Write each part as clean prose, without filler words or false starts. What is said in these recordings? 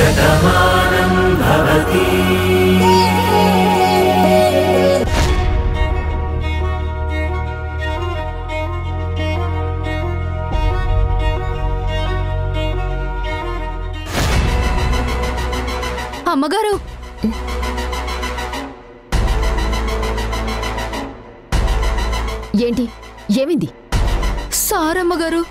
శతమానం భవతి అమ్మగారు, ఏంటి? ఏమింది? సారమ్మగారు.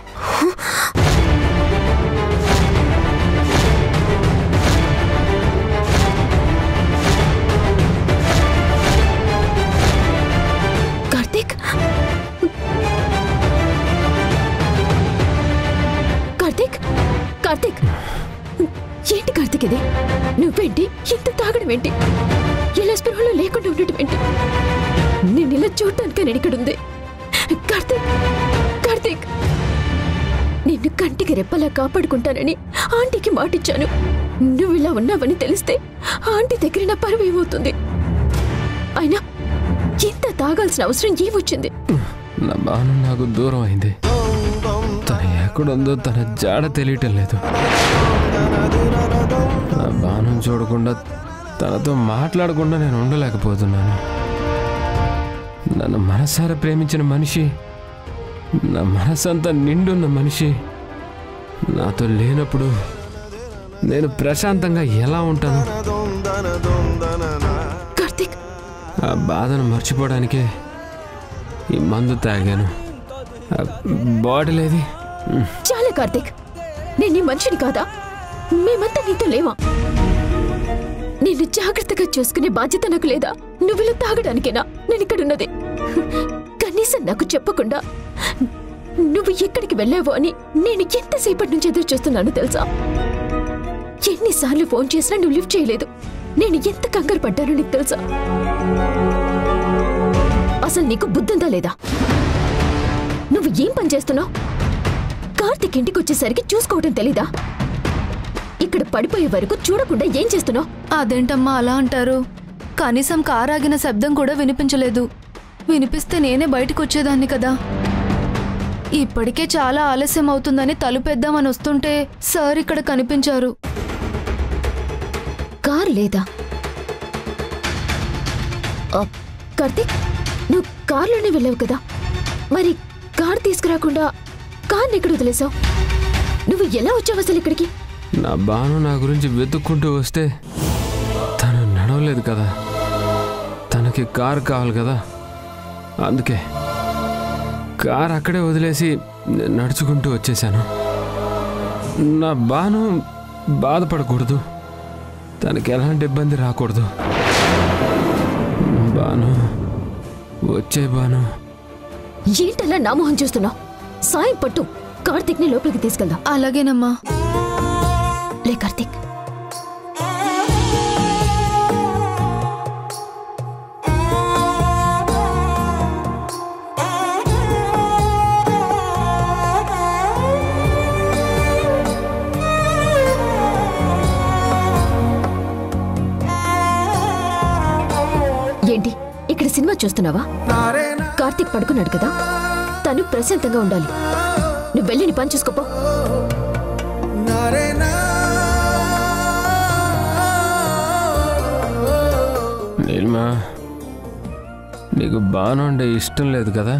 కార్తీక్, కార్తీక్, కార్తీక్, ఏంటి కార్తీక్ ఇది? నువ్వేంటి ఇంత తాగడం ఏంటి? ఇలా స్పృహలో లేకుండా ఉండటం ఏంటి? నేను ఇలా చూడటానికి నేను ఇక్కడుంది. కార్తీక్, కార్తీక్, నిన్ను కంటికి రెప్పలా కాపాడుకుంటానని ఆంటీకి మాటిచ్చాను. నువ్వు ఇలా ఉన్నావని తెలిస్తే ఆంటీ దగ్గర నా పరువు ఏమవుతుంది? అయినా ఇంత తాగాల్సిన అవసరం ఏమొచ్చింది? నా బాను నాకు దూరం అయింది. తను ఎక్కడుందో తన జాడ తెలియటం లేదు. నా బాను చూడకుండా, తనతో మాట్లాడకుండా నేను ఉండలేకపోతున్నాను. నన్ను మనసారా ప్రేమించిన మనిషి, నా మనసంతా నిండున్న మనిషి నాతో లేనప్పుడు నేను ప్రశాంతంగా ఎలా ఉంటాను? కార్తీక్, ఆ బాధను మర్చిపోవడానికే ఈ మందు తాగాను. బాటిల్ ఏది? చాలా కార్తీక్, నేను నీ మనిషిని కాదా? మేమంతా నీతో లేవా? నిన్ను జాగ్రత్తగా చూసుకునే బాధ్యత నాకు లేదా? నువ్వు ఇలా తాగడానికేనా నేను ఇక్కడున్నది? కనీసం నాకు చెప్పకుండా నువ్వు ఎక్కడికి వెళ్ళావో అని నేను ఎంతసేపటి నుంచి ఎదురు చూస్తున్నాను తెలుసా? ఎన్నిసార్లు ఫోన్ చేసినా నువ్వు లిఫ్ట్ చేయలేదు. నేను ఎంత కంగారు పడ్డానో నీకు తెలుసా? అసలు నీకు బుద్ధుందా లేదా? నువ్వు ఏం పని చేస్తున్నావు? కార్తీక్ ఇంటికి వచ్చేసరికి చూసుకోవటం తెలీదా? ఇక్కడ పడిపోయే వరకు చూడకుండా ఏం చేస్తున్నావు? అదేంటమ్మా అలా అంటారు? కనీసం కారు ఆగిన శబ్దం కూడా వినిపించలేదు. వినిపిస్తే నేనే బయటకు వచ్చేదాన్ని కదా. ఇప్పటికే చాలా ఆలస్యం అవుతుందని తలుపేద్దామని వస్తుంటే సార్ ఇక్కడ కనిపించారు. కార్ లేదా? కార్తీక్, నువ్వు కార్లోనే వెళ్ళావు కదా, మరి కార్ తీసుకురాకుండా కార్ని ఎక్కడ వదిలేసావు? నువ్వు ఎలా వచ్చావు అసలు ఇక్కడికి? నా బాను నా గురించి వెతుక్కుంటూ వస్తే తను నడవలేదు కదా, తనకి కారు కావాలి కదా, అందుకే కారు అక్కడే వదిలేసి నడుచుకుంటూ వచ్చేసాను. నా బాను బాధపడకూడదు, తనకి ఎలాంటి ఇబ్బంది రాకూడదు. బాను, వచ్చే బాను. ఏంటలా నా మొహం చూస్తున్నావు? సాయం పట్టు, కార్తీక్ని లోపలికి తీసుకెళ్దాం. అలాగేనమ్మా. లే కార్తీక్. ఏంటి ఇక్కడ సినిమా చూస్తున్నావా? కార్తీక్ పడుకున్నాడు కదా, తను ప్రశాంతంగా ఉండాలి. నువ్వు వెళ్ళి నీ పని చూసుకోపో. నీలిమా, నీకు బాగుండే ఇష్టం లేదు కదా,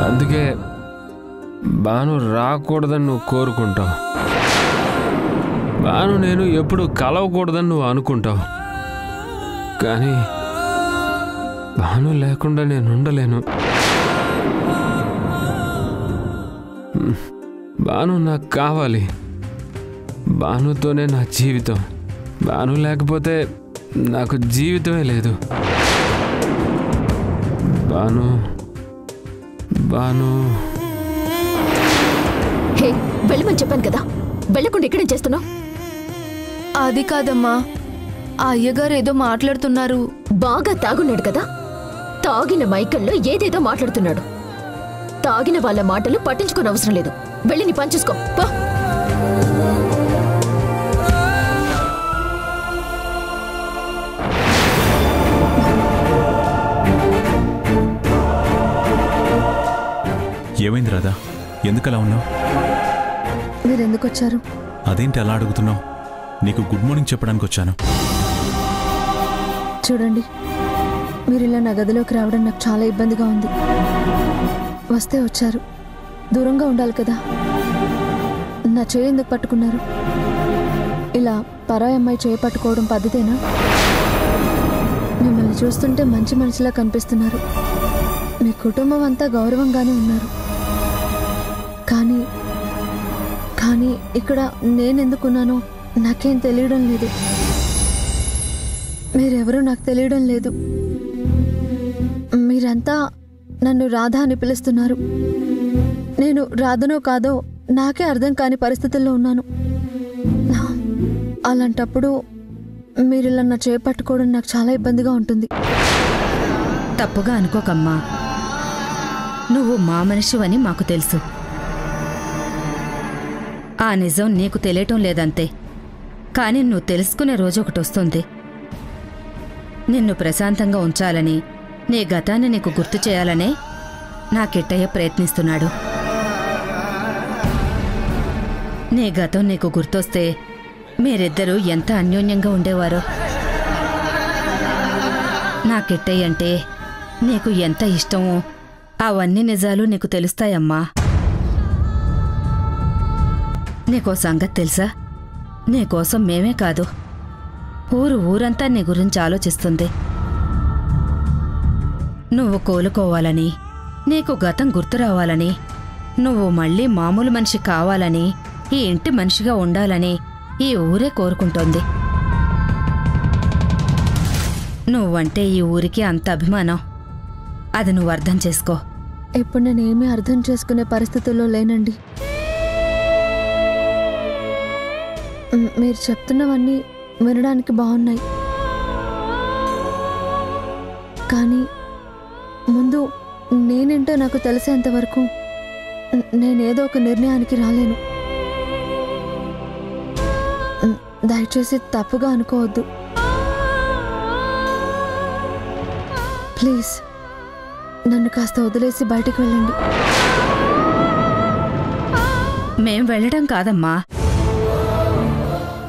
అందుకే బాను రాకూడదని నువ్వు కోరుకుంటావు. బాను నేను ఎప్పుడు కలవకూడదని నువ్వు అనుకుంటావు. కానీ బాను లేకుండా నేను ఉండలేను. బాను నాకు కావాలి. బానుతోనే నా జీవితం. బాను లేకపోతే నాకు జీవితమే లేదు. బాను, బాను. హే, వెళ్ళమని చెప్పాను కదా, వెళ్ళకుండా ఇక్కడేం చేస్తున్నావు? అది కాదమ్మా, ఆ అయ్యగారు ఏదో మాట్లాడుతున్నారు. బాగా తాగున్నాడు కదా, తాగిన మైకల్లో ఏదేదో మాట్లాడుతున్నాడు. తాగిన వాళ్ళ మాటలు పట్టించుకోని అవసరం లేదు. వెళ్ళి నీ పని చూసుకో పో. ఏమైంది రాధా? ఎందుకలా ఉన్నావు? మీరెందుకు వచ్చారు? అదేంటి అలా అడుగుతున్నావు? నీకు గుడ్ మార్నింగ్ చెప్పడానికి వచ్చాను. చూడండి, మీరు ఇలా నా గదిలోకి రావడం నాకు చాలా ఇబ్బందిగా ఉంది. వస్తే వచ్చారు, దూరంగా ఉండాలి కదా. నా చేయి ఎందుకు పట్టుకున్నారు? ఇలా పరాయి అమ్మాయి చేయి పట్టుకోవడం పద్ధతేనా? మిమ్మల్ని చూస్తుంటే మంచి మనిషిలా కనిపిస్తున్నారు. మీ కుటుంబం అంతా గౌరవంగానే ఉన్నారు. కానీ ఇక్కడ నేనెందుకున్నానో నాకేం తెలియడం లేదు. మీరెవరో నాకు తెలియడం లేదు. మీరంతా నన్ను రాధ అని పిలుస్తున్నారు. నేను రాధనో కాదో నాకే అర్థం కాని పరిస్థితుల్లో ఉన్నాను. అలాంటప్పుడు మీరు ఇలా నా చేపట్టుకోవడం నాకు చాలా ఇబ్బందిగా ఉంటుంది. తప్పుగా అనుకోకమ్మా, నువ్వు మా మనిషివని మాకు తెలుసు. ఆ నిజం నీకు తెలియటం లేదంతే. కానీ నువ్వు తెలుసుకునే రోజు ఒకటి వస్తుంది. నిన్ను ప్రశాంతంగా ఉంచాలని, నీ గతాన్ని నీకు గుర్తు చేయాలనే నా కిట్టయ్య ప్రయత్నిస్తున్నాడు. నీ గతం నీకు గుర్తొస్తే మీరిద్దరూ ఎంత అన్యోన్యంగా ఉండేవారో. నా కిట్టయ్య అంటే నీకు ఎంత ఇష్టమో అవన్నీ నిజాలు నీకు తెలుస్తాయమ్మా. నీకో సంగతి తెలుసా? నీకోసం మేమే కాదు, ఊరంతా నీ గురించి ఆలోచిస్తుంది. నువ్వు కోలుకోవాలని, నీకు గతం గుర్తు రావాలని, నువ్వు మళ్ళీ మామూలు మనిషి కావాలని, ఈ ఇంటి మనిషిగా ఉండాలని ఈ ఊరే కోరుకుంటోంది. నువ్వంటే ఈ ఊరికి అంత అభిమానం. అది నువ్వు అర్థం చేసుకో. ఇప్పుడు నేనేమీ అర్థం చేసుకునే పరిస్థితుల్లో లేనండి. మీరు చెప్తున్నవన్నీ వినడానికి బాగున్నాయి, కానీ ముందు నేనేంటో నాకు తెలిసేంత వరకు నేనేదో ఒక నిర్ణయానికి రాలేను. దయచేసి తప్పుగా అనుకోవద్దు ప్లీజ్. నన్ను కాస్త వదిలేసి బయటికి వెళ్ళండి. మేం వెళ్ళడం కాదమ్మా,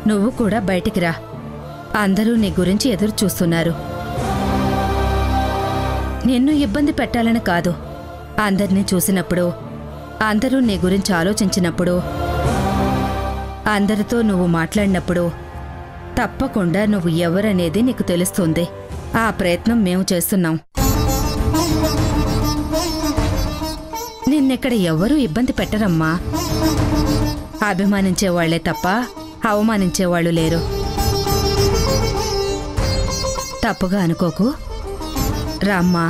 నువ్వు కూడా బయటికి రా. అందరూ నీ గురించి ఎదురు చూస్తున్నారు. నిన్ను ఇబ్బంది పెట్టాలని కాదు, అందరినీ చూసినప్పుడు, అందరూ నీ గురించి ఆలోచించినప్పుడు, అందరితో నువ్వు మాట్లాడినప్పుడు తప్పకుండా నువ్వు ఎవరనేది నీకు తెలుస్తుంది. ఆ ప్రయత్నం మేము చేస్తున్నాం. నిన్నెక్కడ ఎవరూ ఇబ్బంది పెట్టరమ్మా. అభిమానించేవాళ్లే తప్ప అవమానించేవాళ్లు లేరు. తప్పుగా అనుకోకు, రామ్మా.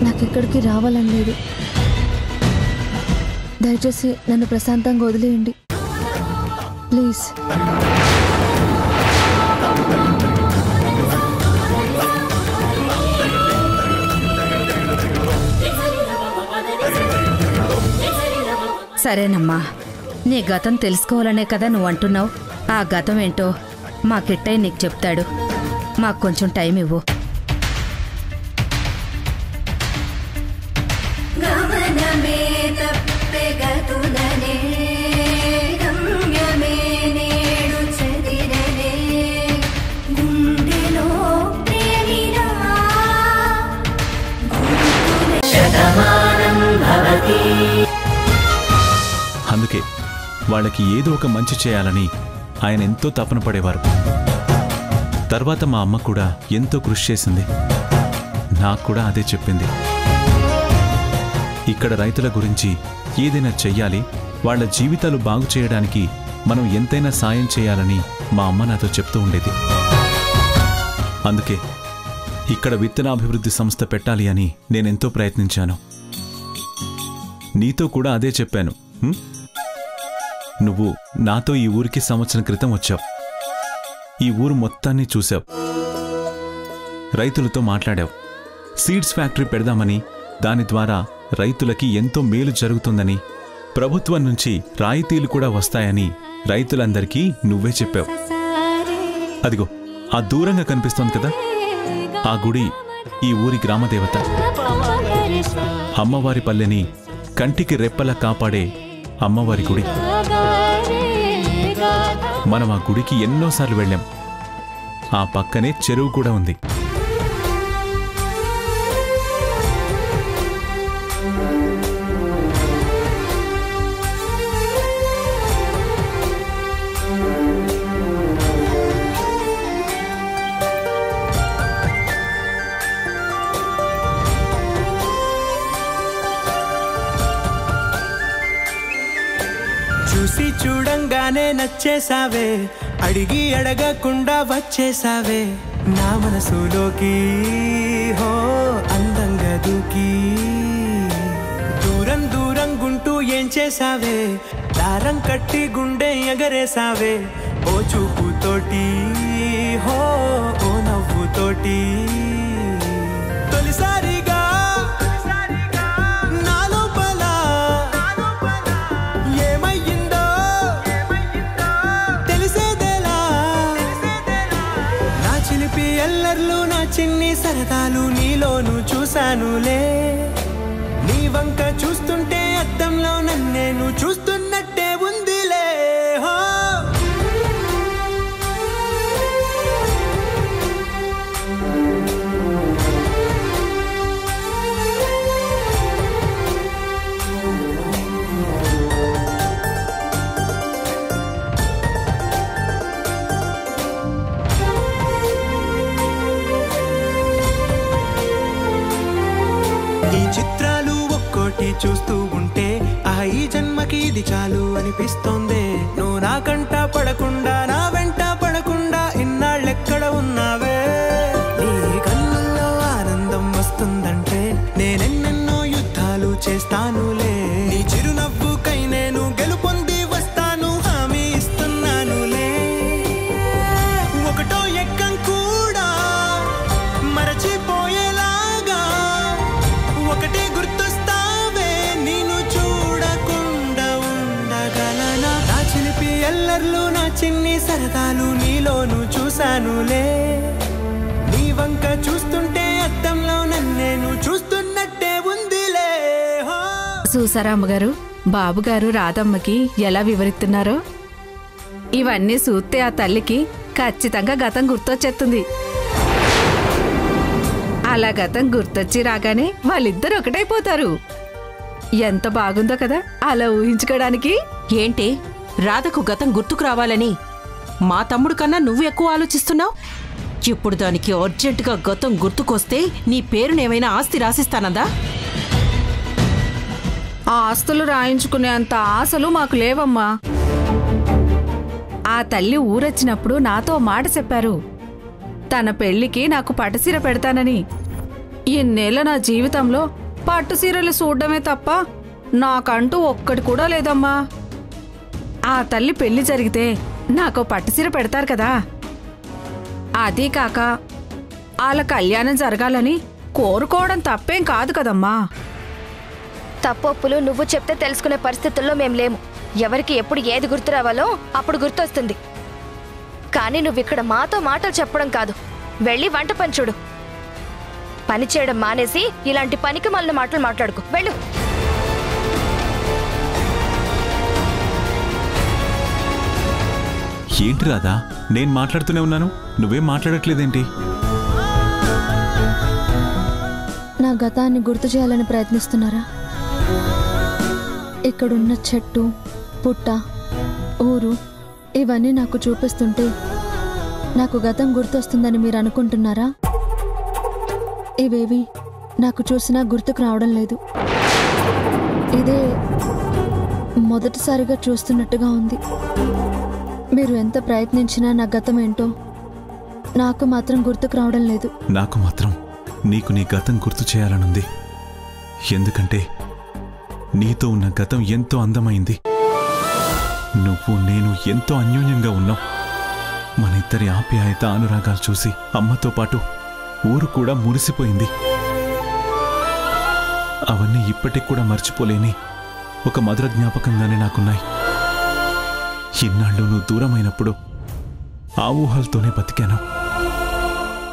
నాకెక్కడికి రావాలని లేదు. దయచేసి నన్ను ప్రశాంతంగా వదిలేయండి ప్లీజ్. సరేనమ్మా, నీ గతం తెలుసుకోవాలనే కదా నువ్వు అంటున్నావు. ఆ గతం ఏంటో మా కిట్టయ్య నీకు చెప్తాడు. మాకు కొంచెం టైం ఇవ్వు. అందుకే వాళ్ళకి ఏదో ఒక మంచి చేయాలని ఆయన ఎంతో తపన పడేవారు. తర్వాత మా అమ్మ కూడా ఎంతో కృషి చేసింది. నాకు కూడా అదే చెప్పింది. ఇక్కడ రైతుల గురించి ఏదైనా చెయ్యాలి, వాళ్ల జీవితాలు బాగు చేయడానికి మనం ఎంతైనా సాయం చేయాలని మా అమ్మ నాతో చెప్తూ ఉండేది. అందుకే ఇక్కడ విత్తనాభివృద్ధి సంస్థ పెట్టాలి అని నేనెంతో ప్రయత్నించాను. నీతో కూడా అదే చెప్పాను. నువ్వు నాతో ఈ ఊరికి సంవత్సరం క్రితం వచ్చావు. ఈ ఊరు మొత్తాన్ని చూశావు, రైతులతో మాట్లాడావు. సీడ్స్ ఫ్యాక్టరీ పెడదామని, దాని ద్వారా రైతులకి ఎంతో మేలు జరుగుతుందని, ప్రభుత్వం నుంచి రాయితీలు కూడా వస్తాయని రైతులందరికీ నువ్వే చెప్పావు. అదిగో ఆ దూరంగా కనిపిస్తోంది కదా, ఆ గుడి ఈ ఊరి గ్రామదేవత. అమ్మవారి పల్లెని కంటికి రెప్పలా కాపాడే అమ్మవారి గుడి. మనం ఆ గుడికి ఎన్నోసార్లు వెళ్ళాం. ఆ పక్కనే చెరువు కూడా ఉంది. చూసి చూడంగానే నచ్చేసావే, అడిగి అడగకుండా వచ్చేసావే నా మనసులోకి. హో అందంగా దూకి దూరం దూరం గుంటూ ఏం చేసావే, దారం కట్టి గుండె ఎగరేసావే ఓ చూపుతోటి. హో ఓ నవ్వుతోటి తొలిసారిగా నా చిన్ని సరదాలు నీలోను చూశానులే. నీ వంక చూస్తుంటే అద్దంలో నన్నేను చూస్తున్నట్టే ఉందిలే. ఈ చిత్రాలు ఒక్కోటి చూస్తూ ఉంటే ఈ జన్మకి ఇది చాలు అనిపిస్తోంది. నువ్వు నా కంట పడకుండా, నా వెంట పడకుండా ఇన్నాళ్ళెక్కడ ఉన్నావే. నీ కన్నుల్లో ఆనందం వస్తుందంటే నేనెన్నెన్నో యుద్ధాలు చేస్తానులే. నీ చిరునవ్వుకై నేను గెలుపొంది వస్తాను, హామీ ఇస్తున్నానులే. ఒకటో ఎక్కం కూడా మరచిపోయేలాగా ఒకటే గుర్తొస్తావే, నేను చూడకుండా ఉండగలనా. నా చిలిపి ఎల్లర్లు, నా చిన్ని సరదాలు నీలోను చూశానులే. నీ వంక చూస్తుంటే అద్దంలో నన్నేను చూస్తున్నట్టే ఉందిలే. చూసారా అమ్మగారు, బాబుగారు రాధమ్మకి ఎలా వివరిస్తున్నారో. ఇవన్నీ చూస్తే ఆ తల్లికి ఖచ్చితంగా గతం గుర్తొచ్చేస్తుంది. అలా గతం గుర్తొచ్చి రాగానే వాళ్ళిద్దరు ఒకటైపోతారు. ఎంత బాగుందో కదా అలా ఊహించుకోవడానికి. ఏంటి రాధకు గతం గుర్తుకు రావాలని మా తమ్ముడు కన్నా నువ్వు ఎక్కువ ఆలోచిస్తున్నావు? ఇప్పుడు దానికి అర్జెంటుగా గతం గుర్తుకొస్తే నీ పేరునేమైనా ఆస్తి రాసిస్తానందా? ఆ ఆస్తులు రాయించుకునేంత ఆశలు మాకు లేవమ్మా. ఆ తల్లి ఊరొచ్చినప్పుడు నాతో మాట చెప్పారు, తన పెళ్లికి నాకు పట్టుసీర పెడతానని. ఇన్నేళ్ల నా జీవితంలో పట్టుసీరలు చూడడమే తప్ప నాకంటూ ఒక్కటి కూడా లేదమ్మా. ఆ తల్లి పెళ్లి జరిగితే నాకు పట్టుసీర పెడతారు కదా. అదీ కాక వాళ్ళ కళ్యాణం జరగాలని కోరుకోవడం తప్పేం కాదు కదమ్మా. తప్పొప్పులు నువ్వు చెప్తే తెలుసుకునే పరిస్థితుల్లో మేం లేము. ఎవరికి ఎప్పుడు ఏది గుర్తు రావాలో అప్పుడు గుర్తొస్తుంది. కానీ నువ్విక్కడ మాతో మాటలు చెప్పడం కాదు, వెళ్ళి వంట పని చూడు. పని చేయడం మానేసి ఇలాంటి పనికి మళ్ళీ మాటలు మాట్లాడుకో, వెళ్ళు. ఏంటి రాధా, నేను మాట్లాడుతూనే ఉన్నాను, నువ్వేం మాట్లాడట్లేదేంటి? నా గతాన్ని గుర్తు చేయాలని ప్రయత్నిస్తున్నారా? ఇక్కడున్న చెట్టు, పుట్ట, ఊరు ఇవన్నీ నాకు చూపిస్తుంటే నాకు గతం గుర్తొస్తుందని మీరు అనుకుంటున్నారా? ఇవేవి నాకు చూసినా గుర్తుకు రావడం లేదు. ఇదే మొదటిసారిగా చూస్తున్నట్టుగా ఉంది. మీరు ఎంత ప్రయత్నించినా నా గతం ఏంటో నాకు మాత్రం గుర్తుకు రావడం లేదు. నాకు మాత్రం నీకు నీ గతం గుర్తు చేయాలనుంది. ఎందుకంటే నీతో ఉన్న గతం ఎంతో అందమైంది. నువ్వు నేను ఎంతో అన్యోన్యంగా ఉన్నాం. మన ఇద్దరి ఆప్యాయత, అనురాగాలు చూసి అమ్మతో పాటు ఊరు కూడా మురిసిపోయింది. అవన్నీ ఇప్పటికి కూడా మర్చిపోలేని ఒక మధుర జ్ఞాపకంగానే నాకున్నాయి. ఇన్నాళ్ళు నువ్వు దూరమైనప్పుడు ఆ ఊహలతోనే బతికాను.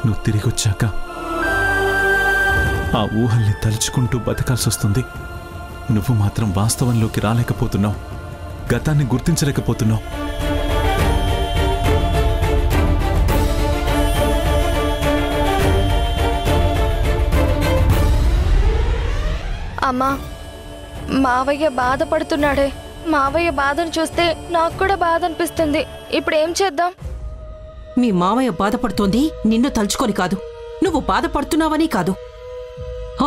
నువ్వు తిరిగొచ్చాక ఆ ఊహల్ని తలుచుకుంటూ బతకాల్సొస్తుంది. నువ్వు మాత్రం వాస్తవంలోకి రాలేకపోతున్నావు, గతాన్ని గుర్తించలేకపోతున్నావు. అమ్మా, మావయ్య బాధపడుతున్నాడే. మావయ్య బాధను చూస్తే నాకు కూడా బాధ అనిపిస్తుంది. ఇప్పుడు ఏం చేద్దాం? మీ మామయ్య బాధపడుతోంది నిన్ను తలుచుకొని కాదు, నువ్వు బాధపడుతున్నావని కాదు.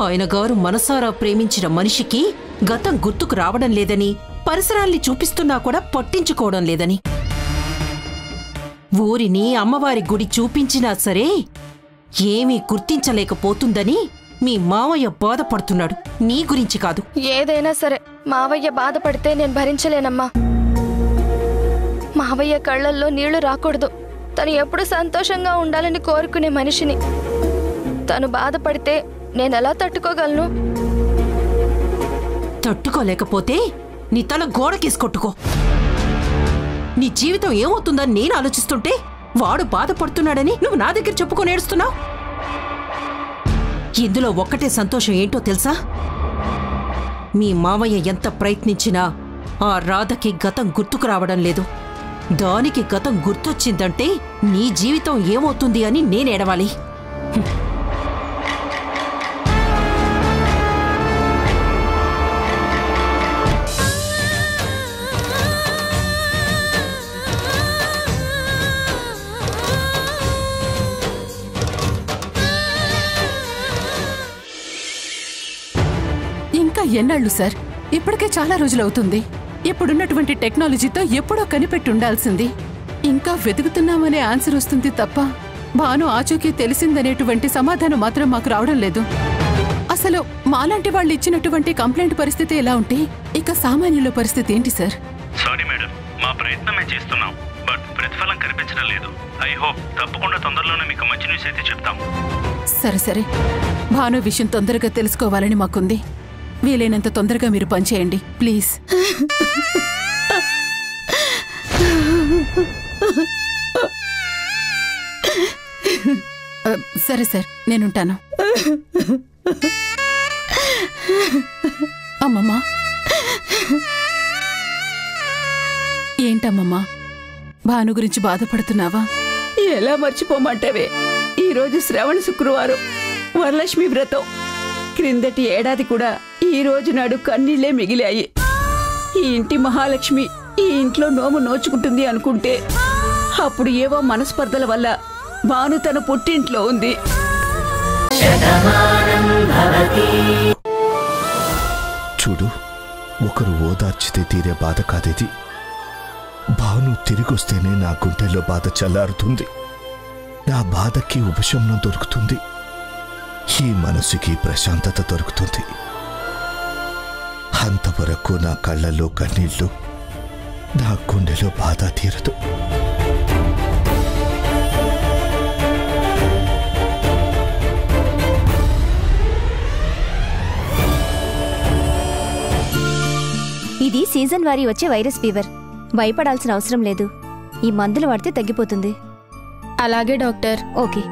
ఆయన గారు మనసారా ప్రేమించిన మనిషికి గతం గుర్తుకు రావడం లేదని, పరిసరాల్ని చూపిస్తున్నా కూడా పట్టించుకోవడం లేదని. ఊరిని అమ్మవారి గుడి చూపించినా సరే ఏమీ గుర్తించలేకపోతుందని మీ మావయ్య బాధపడుతున్నాడు, నీ గురించి కాదు. ఏదైనా సరే మావయ్య బాధపడితే నేను భరించలేనమ్మా. మావయ్య కళ్ళల్లో నీళ్లు రాకూడదు. తను ఎప్పుడు సంతోషంగా ఉండాలని కోరుకునే మనిషిని. తను బాధపడితే నేనెలా తట్టుకోగలను? తట్టుకోలేకపోతే నీ తల గోడకేసుకొట్టుకో. నీ జీవితం ఏమవుతుందని నేను ఆలోచిస్తుంటే వాడు బాధపడుతున్నాడని నువ్వు నా దగ్గర చెప్పుకొని ఏడుస్తున్నావు. ఇందులో ఒక్కటే సంతోషం ఏంటో తెలుసా? మీ మామయ్య ఎంత ప్రయత్నించినా ఆ రాధకి గతం గుర్తుకు రావడం లేదు. దానికి గతం గుర్తొచ్చిందంటే నీ జీవితం ఏమవుతుంది అని నేనేడవాలి. ఇంకా ఎన్నాళ్ళు సార్? ఇప్పటికే చాలా రోజులవుతుంది. ఇప్పుడున్నటువంటి టెక్నాలజీతో ఎప్పుడో కనిపెట్టి ఉండాల్సింది. ఇంకా వెతుకుతున్నామనే ఆన్సర్ వస్తుంది తప్ప భాను ఆచూకీ తెలిసిందనేటువంటి సమాధానం మాత్రం మాకు రావడం లేదు. అసలు మాలాంటి వాళ్ళు ఇచ్చినటువంటి కంప్లైంట్ పరిస్థితి ఎలా ఉంటే ఇక సామాన్యుల పరిస్థితి ఏంటి సార్? సారీ మేడం, మా ప్రయత్నం మేము చేస్తున్నాం, బట్ ప్రతిఫలం కనిపించడం లేదు. ఐ హోప్ తప్పకుండా తొందరలోనే మీకు మంచి న్యూస్ అయితే చెప్తాం. సరే సరే, భాను విషయం తొందరగా తెలుసుకోవాలని మాకుంది. వీలైనంత తొందరగా మీరు పనిచేయండి ప్లీజ్. సరే సార్, నేనుంటాను. అమ్మమ్మా, ఏంటమ్మమ్మా భాను గురించి బాధపడుతున్నావా? ఎలా మర్చిపోమంటావే? ఈరోజు శ్రావణ శుక్రవారం, వరలక్ష్మి వ్రతం. క్రిందటి ఏడాది కూడా ఈ రోజు నాడు కన్నీళ్లే మిగిలాయి. ఈ ఇంటి మహాలక్ష్మి ఈ ఇంట్లో నోము నోచుకుంటుంది అనుకుంటే అప్పుడు ఏవో మనస్పర్ధల వల్ల భాను తన పుట్టింట్లో ఉంది. చూడు, ఒకరు ఓదార్చితే తీరే బాధ కాదేది. భాను తిరిగొస్తేనే నా గుండెలో బాధ చల్లారుతుంది, నా బాధకి ఉపశమనం దొరుకుతుంది, ఈ మనసుకి ప్రశాంతత దొరుకుతుంది. అంతవరకు నా కళ్ళల్లో కన్నీళ్లు, నా గుండెలో బాధ తీరదు. ఇది సీజన్ వారీ వచ్చే వైరస్ ఫీవర్. భయపడాల్సిన అవసరం లేదు. ఈ మందులు వాడితే తగ్గిపోతుంది. అలాగే డాక్టర్. ఓకే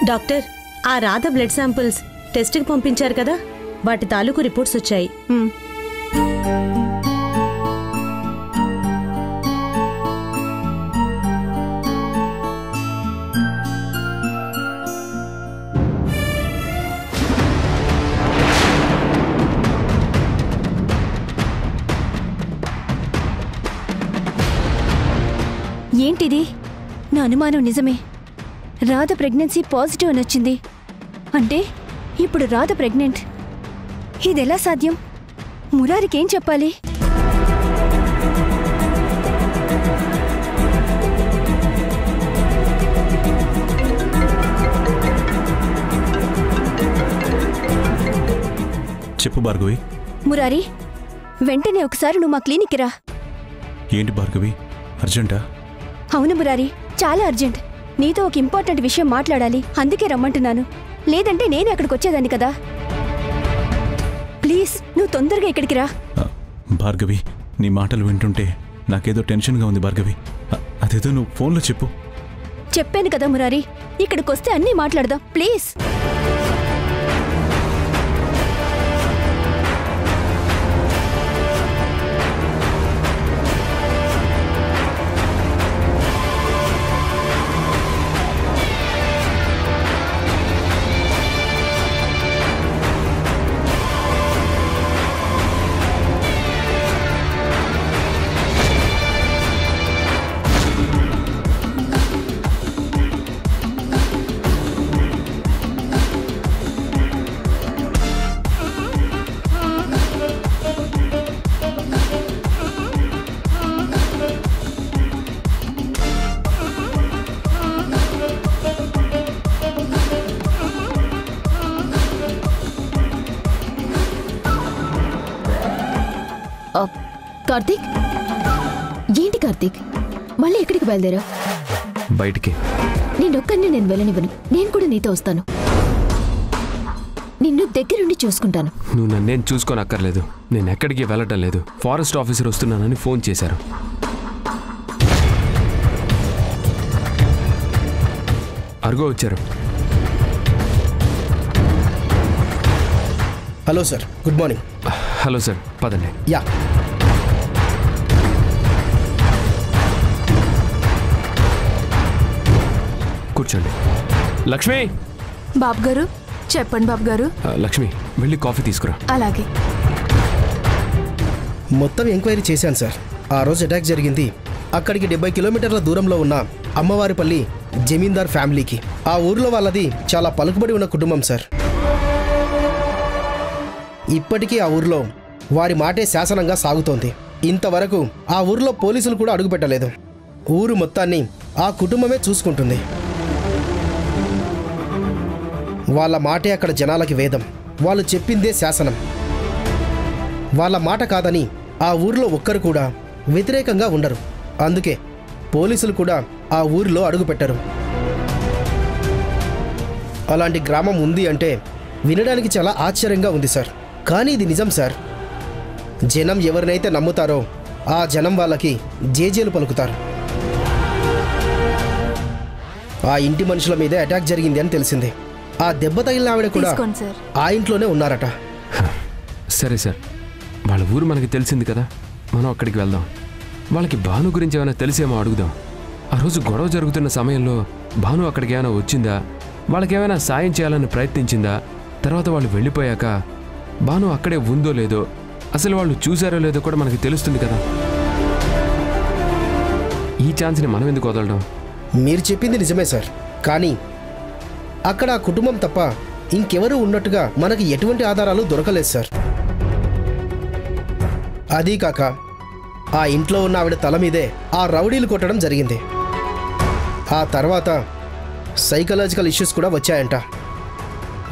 డాక్టర్, ఆ రాధ బ్లడ్ శాంపిల్స్ టెస్ట్కి పంపించారు కదా, వాటి తాలూకు రిపోర్ట్స్ వచ్చాయి. ఏంటిది? నా అనుమానం నిజమే. రాధ ప్రెగ్నెన్సీ పాజిటివ్ అని వచ్చింది అంటే ఇప్పుడు రాధ ప్రెగ్నెంట్. ఇదెలా సాధ్యం? మురారికేం చెప్పాలి? చెప్పు భార్గవి. మురారి, వెంటనే ఒకసారి నువ్వు మా క్లినిక్కి రా. ఏంటి భార్గవి, అర్జెంటా? అవును మురారి, చాలా అర్జెంట్. నీతో ఒక ఇంపార్టెంట్ విషయం మాట్లాడాలి, అందుకే రమ్మంటున్నాను. లేదంటే నేను అక్కడికి వచ్చేదాన్ని కదా. ప్లీజ్ నువ్వు తొందరగా ఇక్కడికి రా. భార్గవి, నీ మాటలు వింటుంటే నాకేదో టెన్షన్గా ఉంది భార్గవి. అదేదో నువ్వు ఫోన్లో చెప్పు. చెప్పాను కదా మురారి, ఇక్కడికొస్తే అన్నీ మాట్లాడదాం ప్లీజ్. కార్తీక్, ఏంటి కార్తీక్, మళ్ళీ ఎక్కడికి బయలుదేరా? బయటికి. నేనొక్కడిని నేను వెళ్ళనివ్వను. నేను కూడా నీతో వస్తాను. నిన్ను దగ్గరుండి చూసుకుంటాను. నువ్వు నన్నేం చూసుకోనక్కర్లేదు. నేను ఎక్కడికి వెళ్ళటం లేదు. ఫారెస్ట్ ఆఫీసర్ వస్తున్నానని ఫోన్ చేశారు. అరుగో వచ్చారు. Hello sir, good morning. Hello sir, పదండి. యా. కూర్చోండి. లక్ష్మి. బాబు గారు చెప్పండి. బాబు గారు. లక్ష్మి, వెళ్ళి కాఫీ తీసుకురా. అలాగే. మొత్తం ఎంక్వైరీ చేశాను సార్. ఆ రోజు అటాక్ జరిగింది అక్కడికి 70 కిలోమీటర్ల దూరంలో ఉన్న అమ్మవారిపల్లి జమీందార్ ఫ్యామిలీకి. ఆ ఊర్లో వాళ్ళది చాలా పలుకుబడి ఉన్న కుటుంబం సార్. ఇప్పటికీ ఆ ఊర్లో వారి మాటే శాసనంగా సాగుతోంది. ఇంతవరకు ఆ ఊర్లో పోలీసులు కూడా అడుగుపెట్టలేదు. ఊరు మొత్తాన్ని ఆ కుటుంబమే చూసుకుంటుంది. వాళ్ళ మాటే అక్కడ జనాలకి వేదం. వాళ్ళు చెప్పిందే శాసనం. వాళ్ళ మాట కాదని ఆ ఊర్లో ఒక్కరు కూడా వ్యతిరేకంగా ఉండరు. అందుకే పోలీసులు కూడా ఆ ఊరిలో అడుగుపెట్టరు. అలాంటి గ్రామం ఉంది అంటే వినడానికి చాలా ఆశ్చర్యంగా ఉంది సార్. కానీ ఇది నిజం సార్. జనం ఎవరినైతే నమ్ముతారో ఆ జనం వాళ్ళకి జేజేలు పలుకుతారు. ఆ ఇంటి మనుషుల మీదే అటాక్ జరిగింది అని తెలిసింది. ఆ దెబ్బ తగిలిన ఆవిడ కూడా ఆ ఇంట్లోనే ఉన్నారట. సరే సార్, వాళ్ళ ఊరు మనకి తెలిసింది కదా, మనం అక్కడికి వెళ్దాం. వాళ్ళకి భాను గురించి ఏమైనా తెలిసేమో అడుగుదాం. ఆ రోజు గొడవ జరుగుతున్న సమయంలో భాను అక్కడికి ఏమైనా వచ్చిందా, వాళ్ళకేమైనా సాయం చేయాలని ప్రయత్నించిందా, తర్వాత వాళ్ళు వెళ్ళిపోయాక భాను అక్కడే ఉందో లేదో, అసలు వాళ్ళు చూసారో లేదో కూడా మనకి తెలుస్తుంది కదా. ఈ ఛాన్స్ని మనం ఎందుకు వదలడం? మీరు చెప్పింది నిజమే సార్. కానీ అక్కడ ఆ కుటుంబం తప్ప ఇంకెవరూ ఉన్నట్టుగా మనకి ఎటువంటి ఆధారాలు దొరకలేదు సార్. అదీ కాక ఆ ఇంట్లో ఉన్న ఆవిడ తల మీదే ఆ రౌడీలు కొట్టడం జరిగింది. ఆ తర్వాత సైకలాజికల్ ఇష్యూస్ కూడా వచ్చాయంట.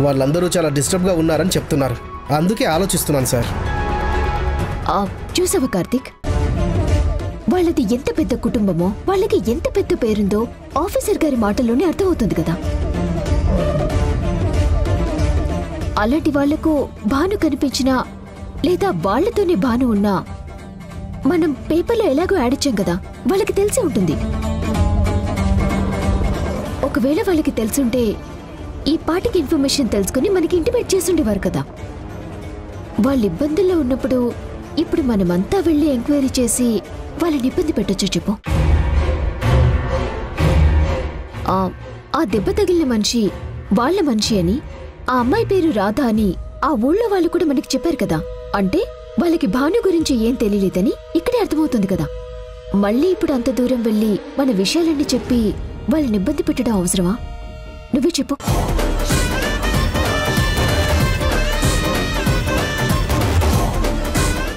వాళ్ళందరూ చాలా డిస్టర్బ్గా ఉన్నారని చెప్తున్నారు. అందుకే ఆలోచిస్తున్నాను సార్. చూసావా కార్తీక్, వాళ్ళది ఎంత పెద్ద కుటుంబమో, వాళ్ళకి ఎంత పెద్ద పేరుందో ఆఫీసర్ గారి మాటల్లోనే అర్థమవుతుంది కదా. అలాంటి వాళ్లకు భాను కనిపించినా లేదా వాళ్లతోనే భాను ఉన్నా మనం పేపర్లో ఎలాగో యాడ్ ఇచ్చాం కదా, వాళ్ళకి తెలిసి ఉంటుంది. ఒకవేళ వాళ్ళకి తెలుసుంటే ఈ పాటికి ఇన్ఫర్మేషన్ తెలుసుకుని మనకి ఇంటిమేట్ చేసుండేవారు కదా. వాళ్ళు ఇబ్బందుల్లో ఉన్నప్పుడు ఇప్పుడు మనమంతా వెళ్ళి ఎంక్వైరీ చేసి వాళ్ళని ఇబ్బంది పెట్టొచ్చు చెప్పు. ఆ దెబ్బ తగిలిన మనిషి వాళ్ళ మనిషి అని, ఆ అమ్మాయి పేరు రాధ అని ఆ ఊళ్ళో వాళ్ళు కూడా మనకి చెప్పారు కదా. అంటే వాళ్ళకి భాను గురించి ఏం తెలియలేదని ఇక్కడే అర్థమవుతుంది కదా. మళ్ళీ ఇప్పుడు అంత దూరం వెళ్ళి మన విషయాలన్నీ చెప్పి వాళ్ళని ఇబ్బంది పెట్టడం అవసరమా? నువ్వే చెప్పు.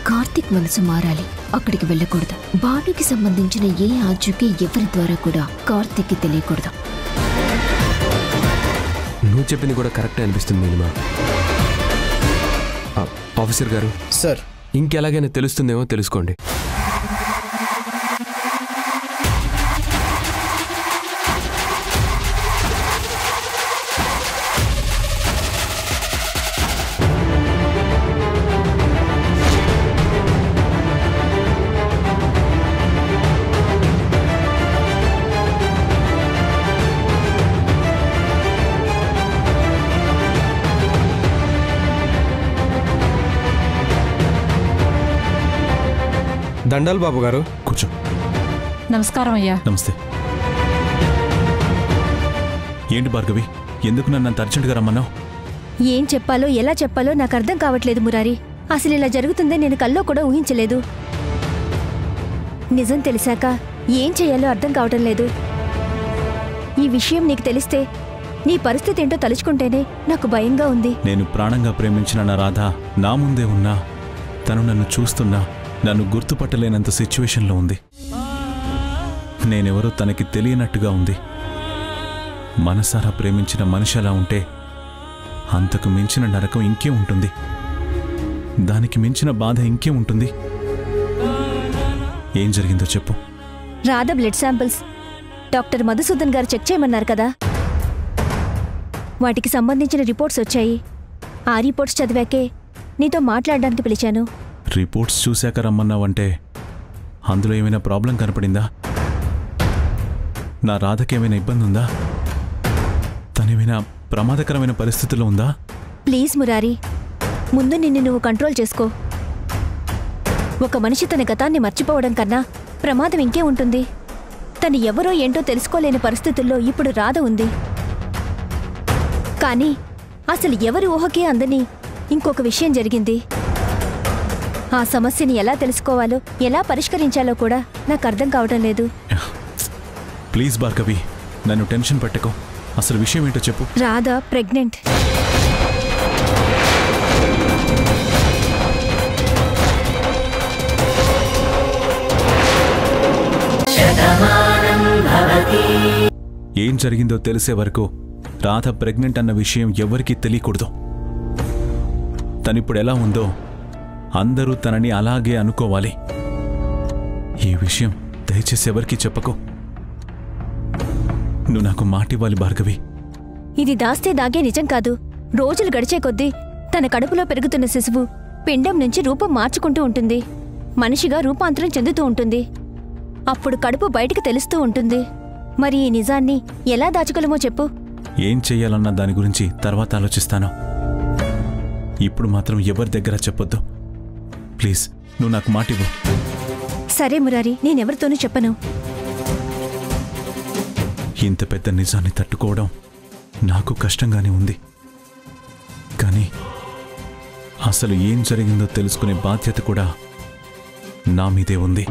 కార్తీక్ మనసు మారాలి. అక్కడికి వెళ్ళకూడదు. భానుకి సంబంధించిన ఏ ఆచూకీ ఎవరి ద్వారా కూడా కార్తీక్కి తెలియకూడదు. నువ్వు చెప్పింది కూడా కరెక్టే అనిపిస్తుంది నీలిమా. ఆఫీసర్ గారు సార్, ఇంకెలాగైనా తెలుస్తుందేమో తెలుసుకోండి. దండాలు బాబు గారు. కూర్చో. నమస్కారం అయ్యా. నమస్తే. ఏంటి భార్గవి, ఎందుకు నన్ను అంత అర్జెంటుగా రమ్మన్నావు? ఏం చెప్పాలో ఎలా చెప్పాలో నాకు అర్థం కావట్లేదు మురారి. అసలు ఇలా జరుగుతుందని నేను కల్లో కూడా ఊహించలేదు. నిజం తెలిసాక ఏం చేయాలో అర్థం కావటం లేదు. ఈ విషయం నీకు తెలిస్తే నీ పరిస్థితి ఏంటో తలుచుకుంటేనే నాకు భయంగా ఉంది. నేను ప్రాణంగా ప్రేమించిన నా రాధ నా ముందే ఉన్నా, తను నన్ను చూస్తున్నా నన్ను గుర్తుపట్టలేనంత సిచ్యువేషన్లో ఉంది. నేనెవరో తనకి తెలియనట్టుగా ఉంది. మనసారా ప్రేమించిన మనిషి అలా ఉంటే అంతకు మించిన నరకం ఇంకే ఉంటుంది, దానికి మించిన బాధ ఇంకే ఉంటుంది. ఏం జరిగిందో చెప్పు. Radha blood samples doctor Madhusudan గారు చెక్ చేయమన్నారు కదా, వాటికి సంబంధించిన రిపోర్ట్స్ వచ్చాయి. ఆ రిపోర్ట్స్ చదివాకే నీతో మాట్లాడడానికి పిలిచాను. రిపోర్ట్స్ చూశాక రమ్మన్నావంటే అందులో ఏమైనా ప్రాబ్లం కనపడిందా? నా రాధకేమైనా ఇబ్బంది ఉందా? తనేమైనా ప్రమాదకరమైన పరిస్థితుల్లో ఉందా? ప్లీజ్ మురారి, ముందు నిన్ను నువ్వు కంట్రోల్ చేసుకో. ఒక మనిషి తన గతాన్ని మర్చిపోవడం కన్నా ప్రమాదం ఇంకే ఉంటుంది. తను ఎవరో ఏంటో తెలుసుకోలేని పరిస్థితుల్లో ఇప్పుడు రాధ ఉంది. కానీ అసలు ఎవరి ఊహకే అందని ఇంకొక విషయం జరిగింది. ఆ సమస్యని ఎలా తెలుసుకోవాలో ఎలా పరిష్కరించాలో కూడా నాకు అర్థం కావటం లేదు. ప్లీజ్ భార్గవి, నన్ను టెన్షన్ పెట్టకు. అసలు విషయం ఏంటో చెప్పు. రాధ ప్రెగ్నెంట్. ఏం జరిగిందో తెలిసే వరకు రాధ ప్రెగ్నెంట్ అన్న విషయం ఎవరికీ తెలియకూడదు. తనిప్పుడు ఎలా ఉందో అందరూ తనని అలాగే అనుకోవాలి. ఈ విషయం దయచేసి ఎవరికీ చెప్పకు. నువ్వు నాకు మాటివ్వాలి భార్గవి. ఇది దాస్తే దాగే నిజం కాదు. రోజులు గడిచే కొద్దీ తన కడుపులో పెరుగుతున్న శిశువు పిండం నుంచి రూపం మార్చుకుంటూ ఉంటుంది. మనిషిగా రూపాంతరం చెందుతూ ఉంటుంది. అప్పుడు కడుపు బయటికి తెలుస్తూ ఉంటుంది. మరి ఈ నిజాన్ని ఎలా దాచగలమో చెప్పు. ఏం చెయ్యాలన్న దాని గురించి తర్వాత ఆలోచిస్తాను. ఇప్పుడు మాత్రం ఎవరి దగ్గర చెప్పొద్దు ప్లీజ్. నువ్వు నాకు మాటివ్వు. సరే మురారి, నేనెవరితోనూ చెప్పను. ఇంత పెద్ద నిజాన్ని తట్టుకోవడం నాకు కష్టంగానే ఉంది. కానీ అసలు ఏం జరిగిందో తెలుసుకునే బాధ్యత కూడా నా మీదే ఉంది.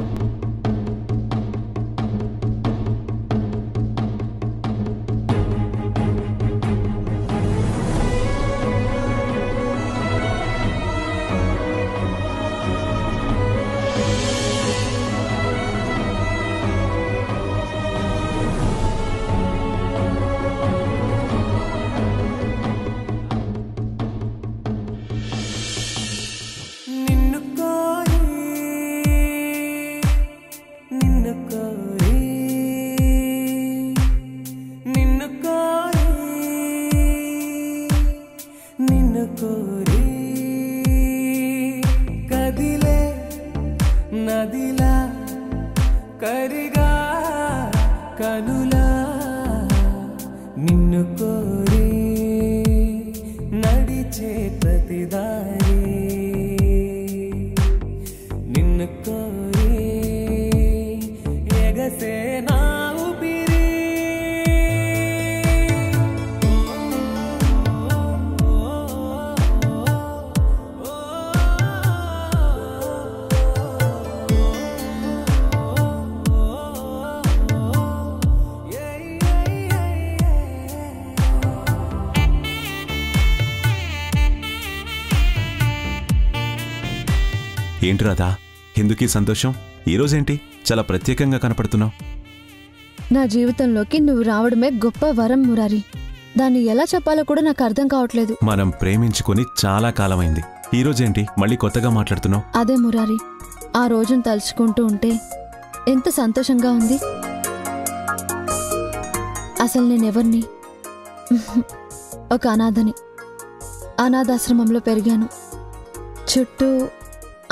ఏంటి రాధా, ఎందుకీ సంతోషం? ఈరోజేంటి చాలా ప్రత్యేకంగా కనపడుతున్నావు? నా జీవితంలోకి నువ్వు రావడమే గొప్ప వరం మురారి. దాన్ని ఎలా చెప్పాలో కూడా నాకు అర్థం కావట్లేదు. మనం ప్రేమించుకొని చాలా కాలమైంది. ఈరోజేంటి మళ్ళీ కొత్తగా మాట్లాడుతున్నావు? అదే మురారి, ఆ రోజును తలుచుకుంటూ ఉంటే ఎంత సంతోషంగా ఉంది. అసలు నేనెవర్ని? ఒక అనాథని. అనాథాశ్రమంలో పెరిగాను. చుట్టూ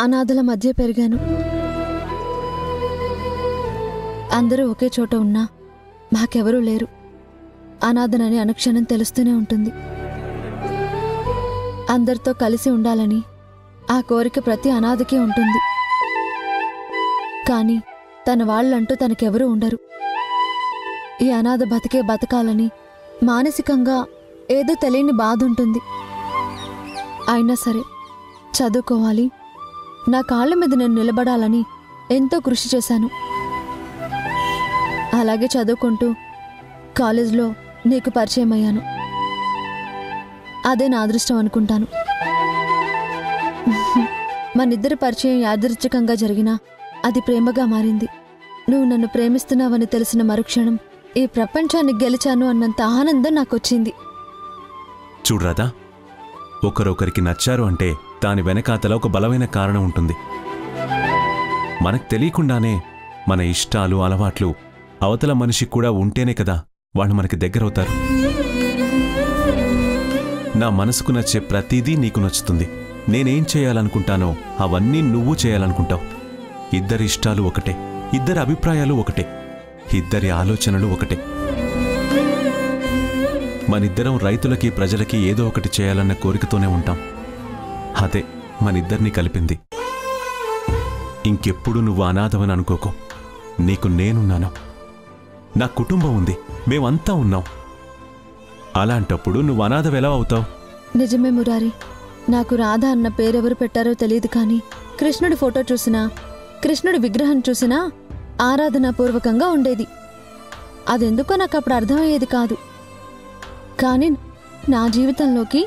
అనాథల మధ్య పెరిగాను. అందరూ ఒకే చోట ఉన్నా మాకెవరూ లేరు. అనాథనని అనుక్షణం తెలుస్తూనే ఉంటుంది. అందరితో కలిసి ఉండాలని ఆ కోరిక ప్రతి అనాథకి ఉంటుంది. కానీ తన వాళ్ళంటూ తనకెవరూ ఉండరు. ఈ అనాథ బతకాలని మానసికంగా ఏదో తెలియని బాధ ఉంటుంది. అయినా సరే చదువుకోవాలి, నా కాళ్ళ మీద నేను నిలబడాలని ఎంతో కృషి చేశాను. అలాగే చదువుకుంటూ కాలేజ్లో నీకు పరిచయం అయ్యాను. అదే నా అదృష్టం అనుకుంటాను. మనిద్దరి పరిచయం యాదృచ్ఛికంగా జరిగినా అది ప్రేమగా మారింది. నువ్వు నన్ను ప్రేమిస్తున్నావని తెలిసిన మరుక్షణం ఈ ప్రపంచాన్ని గెలిచాను అన్నంత ఆనందం నాకొచ్చింది. చూడ్రాదా, ఒకరొకరికి నచ్చారు అంటే దాని వెనకాతల ఒక బలమైన కారణం ఉంటుంది. మనకు తెలియకుండానే మన ఇష్టాలు, అలవాట్లు అవతల మనిషికి కూడా ఉంటేనే కదా వాళ్ళు మనకి దగ్గరవుతారు. నా మనసుకు నచ్చే ప్రతిదీ నీకు నచ్చుతుంది. నేనేం చేయాలనుకుంటానో అవన్నీ నువ్వు చేయాలనుకుంటావు. ఇద్దరి ఇష్టాలు ఒకటే, ఇద్దరి అభిప్రాయాలు ఒకటే, ఇద్దరి ఆలోచనలు ఒకటే. మనిద్దరం రైతులకి, ప్రజలకి ఏదో ఒకటి చేయాలన్న కోరికతోనే ఉంటాం. అదే మనిద్దరినీ కలిపింది. ఇంకెప్పుడు నువ్వు అనాథవని అనుకోకు. నీకు నేనున్నాను, నా కుటుంబం ఉంది, మేమంతా ఉన్నాం. అలాంటప్పుడు నువ్వు అనాథవెలా అవుతావు? నిజమే మురారి, నాకు రాధ అన్న పేరెవరు పెట్టారో తెలియదు, కానీ కృష్ణుడి ఫోటో చూసినా, కృష్ణుడి విగ్రహం చూసినా ఆరాధనాపూర్వకంగా ఉండేది. అదెందుకో నాకు అప్పుడు అర్థమయ్యేది కాదు. కానీ నా జీవితంలోకి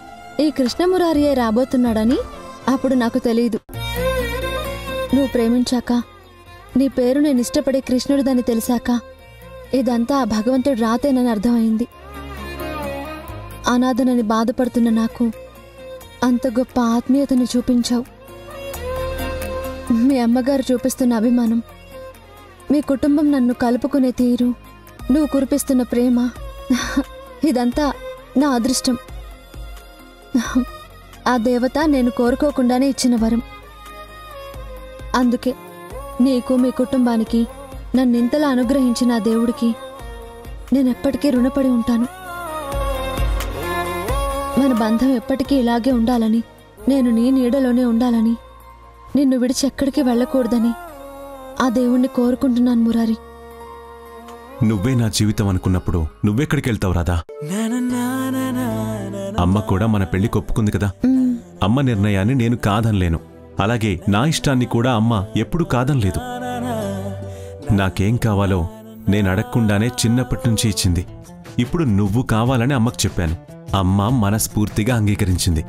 ఈ కృష్ణమురారియే రాబోతున్నాడని అప్పుడు నాకు తెలియదు. నువ్వు ప్రేమించాక, నీ పేరు నేను ఇష్టపడే కృష్ణుడిదని తెలిసాక ఇదంతా ఆ భగవంతుడు రాతేనని అర్థమైంది. అనాథనని బాధపడుతున్న నాకు అంత గొప్ప ఆత్మీయతను చూపించావు. మీ అమ్మగారు చూపిస్తున్న అభిమానం, మీ కుటుంబం నన్ను కలుపుకునే తీరు, నువ్వు కురిపిస్తున్న ప్రేమ, ఇదంతా నా అదృష్టం. ఆ దేవత నేను కోరుకోకుండానే ఇచ్చిన వరం. అందుకే నీకు, మీ కుటుంబానికి నన్నింతలా అనుగ్రహించిన ఆ దేవుడికి నేనెప్పటికీ రుణపడి ఉంటాను. మన బంధం ఎప్పటికీ ఇలాగే ఉండాలని, నేను నీ నీడలోనే ఉండాలని, నిన్ను విడిచి ఎక్కడికి వెళ్ళకూడదని ఆ దేవుణ్ణి కోరుకుంటున్నాను మురారి. నువ్వే నా జీవితం అనుకున్నప్పుడు నువ్వెక్కడికి వెళ్తావు రాధా? అమ్మ కూడా మన పెళ్లి ఒప్పుకుంది కదా. అమ్మ నిర్ణయాన్ని నేను కాదనలేను. అలాగే నా ఇష్టాన్ని కూడా అమ్మ ఎప్పుడూ కాదనలేదు. నాకేం కావాలో నేను అడగకుండానే చిన్నప్పటి నుంచి ఇచ్చింది. ఇప్పుడు నువ్వు కావాలని అమ్మకు చెప్పాను. అమ్మ మనస్ఫూర్తిగా అంగీకరించింది.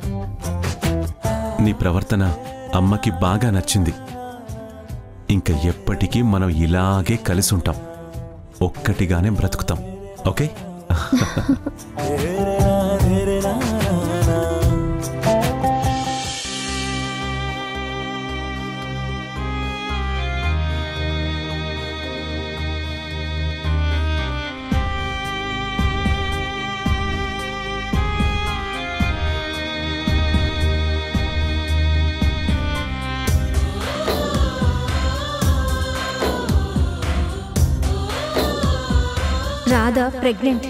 నీ ప్రవర్తన అమ్మకి బాగా నచ్చింది. ఇంక ఎప్పటికీ మనం ఇలాగే కలిసి ఉంటాం, ఒక్కటిగానే బ్రతుకుతాం. ఓకే? రాధ ప్రెగ్నెంట్.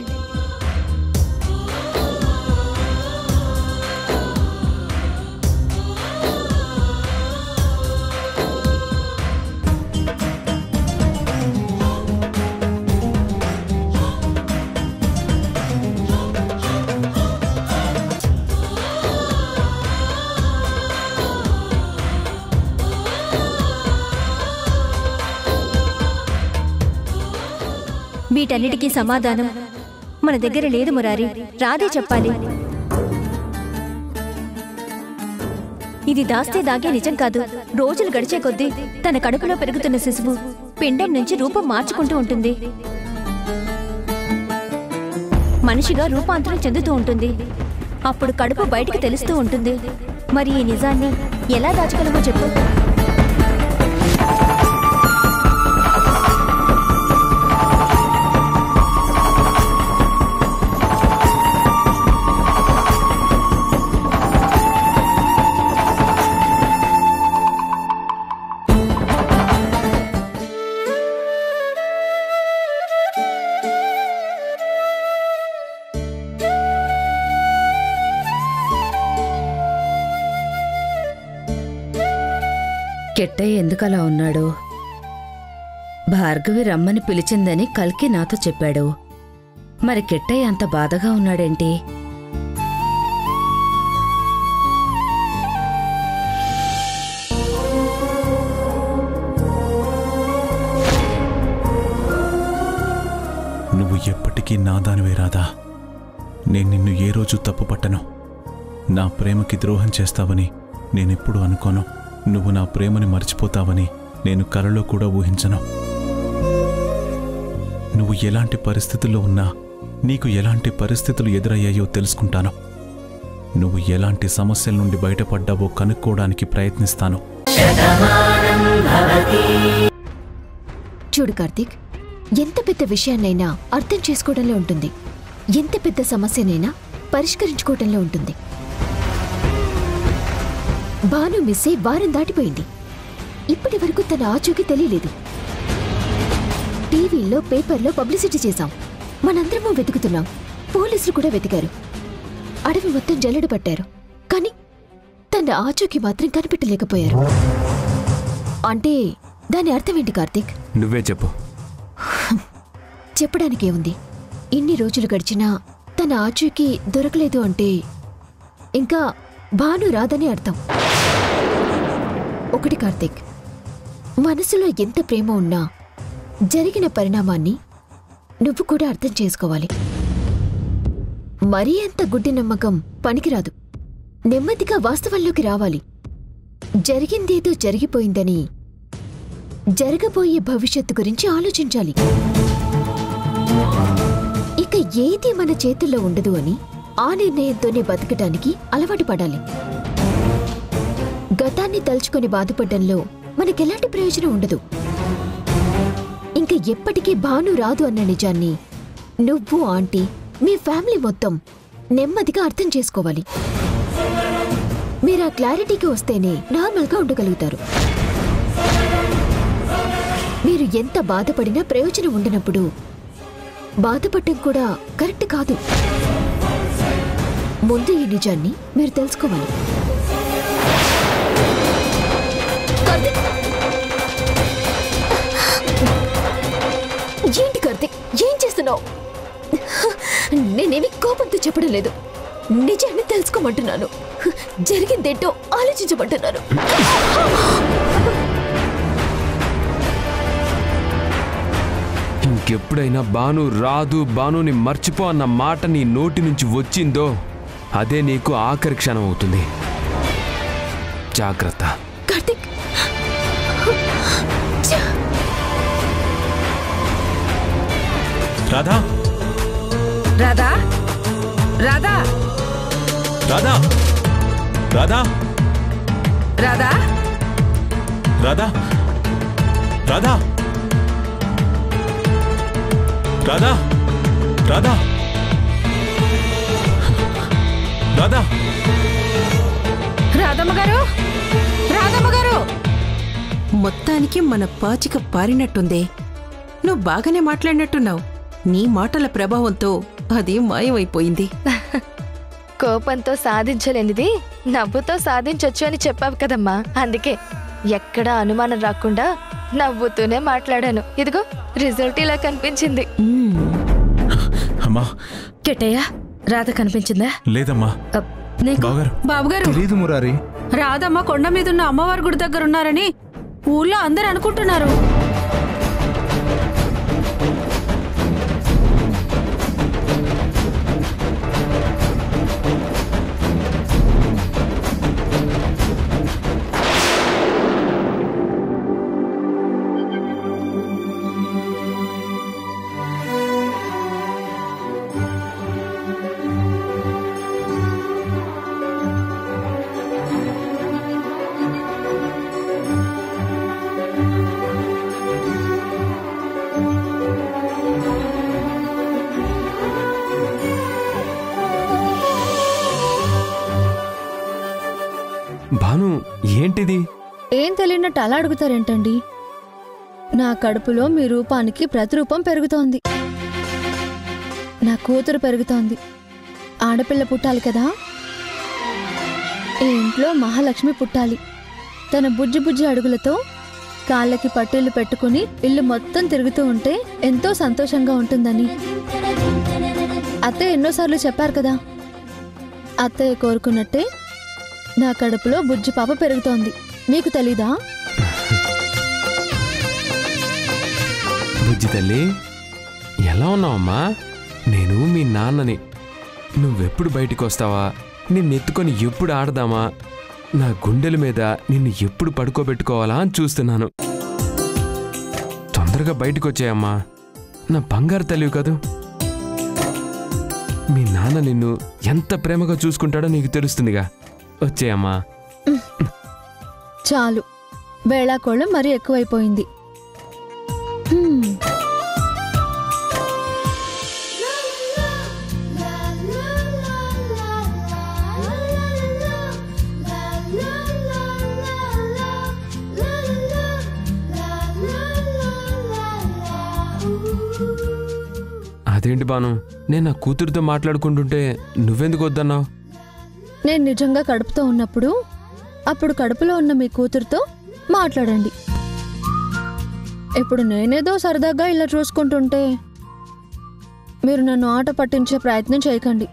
వీటన్నిటికీ సమాధానం మన దగ్గర లేదు మురారి, రాధే చెప్పాలి. ఇది దాస్తే దాగే నిజం కాదు. రోజులు గడిచే కొద్దీ తన కడుపులో పెరుగుతున్న శిశువు పిండం నుంచి రూపం మార్చుకుంటూ ఉంటుంది. మనిషిగా రూపాంతరం చెందుతూ ఉంటుంది. అప్పుడు కడుపు బయటికి తెలుస్తూ ఉంటుంది. మరి ఈ నిజాన్ని ఎలా దాచగలమో చెప్పు. కెట్టయ్య ఎందుకలా ఉన్నాడు? భార్గవి రమ్మని పిలిచిందని కల్కి నాతో చెప్పాడు. మరి కిట్టయ్య అంత బాధగా ఉన్నాడేంటి? నువ్వు ఎప్పటికీ నాదానివే రాధా. నేను నిన్ను ఏ రోజు తప్పు పట్టను. నా ప్రేమకి ద్రోహం చేస్తావని నేనెప్పుడు అనుకోను. నువ్వు నా ప్రేమని మర్చిపోతావని నేను కలలో కూడా ఊహించను. నువ్వు ఎలాంటి పరిస్థితుల్లో ఉన్నా, నీకు ఎలాంటి పరిస్థితులు ఎదురయ్యాయో తెలుసుకుంటాను. నువ్వు ఎలాంటి సమస్యల నుండి బయటపడ్డావో కనుక్కోవడానికి ప్రయత్నిస్తాను. చూడు కార్తీక్, ఎంత పెద్ద విషయాన్నైనా అర్థం చేసుకోవడంలో ఉంటుంది, ఎంత పెద్ద సమస్యనైనా పరిష్కరించుకోవడంలో ఉంటుంది. భాను మిస్సే వారం దాటిపోయింది. ఇప్పటి వరకు తన ఆచూకీ తెలియలేదు. టీవీల్లో పేపర్లో పబ్లిసిటీ చేశాం, మనందరమూ వెతుకుతున్నాం, పోలీసులు కూడా వెతికారు, అడవి మొత్తం జల్లెడ పట్టారు. కానీ తన ఆచూకీ మాత్రం కనిపెట్టలేకపోయారు. అంటే దాని అర్థమేంటి కార్తీక్? నువ్వే చెప్పు. చెప్పడానికేముంది, ఇన్ని రోజులు గడిచినా తన ఆచూకీ దొరకలేదు అంటే ఇంకా భాను రాదని అర్థం. ఒకటి కార్తీక్, మనసులో ఎంత ప్రేమ ఉన్నా జరిగిన పరిణామాన్ని నువ్వు కూడా అర్థం చేసుకోవాలి. మరీ అంత గుడ్డి నమ్మకం పనికిరాదు. నెమ్మదిగా వాస్తవంలోకి రావాలి. జరిగిందేదో జరిగిపోయిందని జరగబోయే భవిష్యత్తు గురించి ఆలోచించాలి. ఇక ఏది మన చేతుల్లో ఉండదు అని ఆ నిర్ణయంతోనే బతకటానికి అలవాటు పడాలి. గతాన్ని తలుచుకొని బాధపడ్డంలో మనకెలాంటి ప్రయోజనం ఉండదు. ఇంక ఎప్పటికీ భాను రాదు అన్న నిజాన్ని నువ్వు, ఆంటీ, మీ ఫ్యామిలీ మొత్తం నెమ్మదిగా అర్థం చేసుకోవాలి. మీరు ఆ క్లారిటీకి వస్తేనే నార్మల్గా ఉండగలుగుతారు. మీరు ఎంత బాధపడినా ప్రయోజనం ఉండనప్పుడు బాధపడటం కూడా కరెక్ట్ కాదు. ముందు ఈ నిజాన్ని మీరు తెలుసుకోవాలి. ఏంటి కార్తీక్, ఏం చేస్తున్నావు? నేనేమి కోపంతో చెప్పడం లేదు, నిజాన్ని తెలుసుకోమంటున్నాను. జరిగిందేంటో ఆలోచించమంటున్నాను. ఇంకెప్పుడైనా భాను రాదు, భానుని మర్చిపో అన్న మాట నీ నోటి నుంచి వచ్చిందో అదే నీకు ఆఖరి క్షణం అవుతుంది. జాగ్రత్త. కార్తీక్, రాధా, రాధా, రాధా, రాధా, రాధా, రాధా, రాధా, రాధా, రాధా, రాధా, రాధా, రాధమ్మ గారు, రాధమ్మ గారు. మొత్తానికి మన పాచిక పారినట్టుందే. నువ్వు బాగానే మాట్లాడినట్టున్నావు. నీ మాటల ప్రభావంతో అది మాయమైపోయింది. కోపంతో సాధించలేనిది నవ్వుతో సాధించొచ్చు అని చెప్పావు కదమ్మా. అందుకే ఎక్కడా అనుమానం రాకుండా నవ్వుతూనే మాట్లాడాను. ఇదిగో రిజల్ట్ ఇలా కనిపించింది. అమ్మా, కిట్టయ్య, రాధ కనిపించిందా? లేదమ్మా. బాబుగారు, తెలీదు మురారి. రాధమ్మ కొండ మీదున్న అమ్మవారి గుడి దగ్గర ఉన్నారని ఊళ్ళో అందరూ అనుకుంటున్నారు. భాను, ఏంటిది? ఏం తెలియనట్టు అలా అడుగుతారేంటండి? నా కడుపులో మీ రూపానికి ప్రతిరూపం పెరుగుతోంది. నా కూతురు పెరుగుతోంది. ఆడపిల్ల పుట్టాలి కదా. ఈ ఇంట్లో మహాలక్ష్మి పుట్టాలి. తన బుజ్జి బుజ్జి అడుగులతో కాళ్ళకి పట్టీలు పెట్టుకుని ఇల్లు మొత్తం తిరుగుతూ ఉంటే ఎంతో సంతోషంగా ఉంటుందని అత్తయ్య ఎన్నోసార్లు చెప్పారు కదా. అత్తయ్య కోరుకున్నట్టే నా కడుపులో బుజ్జి పాప పెరుగుతోంది. మీకు తెలీదా? బుజ్జి తల్లి, ఎలా ఉన్నావమ్మా? నేను మీ నాన్నని. నువ్వెప్పుడు బయటికి వస్తావా, నిన్నెత్తుకొని ఎప్పుడు ఆడదామా, నా గుండెల మీద నిన్ను ఎప్పుడు పడుకోబెట్టుకోవాలా అని చూస్తున్నాను. తొందరగా బయటికి వచ్చాయమ్మా, నా బంగారు తల్లివి కదూ. మీ నాన్న నిన్ను ఎంత ప్రేమగా చూసుకుంటాడో నీకు తెలుస్తుందిగా. వచ్చేయమ్మా. చాలు, వేళాకోళం మరీ ఎక్కువైపోయింది. అదేంటి బాను, నేను నా కూతురితో మాట్లాడుకుంటుంటే నువ్వెందుకు వద్దన్నావు? నేను నిజంగా కడుపుతో ఉన్నప్పుడు అప్పుడు కడుపులో ఉన్న మీ కూతురుతో మాట్లాడండి. ఇప్పుడు నేనేదో సరదాగా ఇలా చూసుకుంటుంటే మీరు నన్ను ఆట పట్టించే ప్రయత్నం చేయకండి.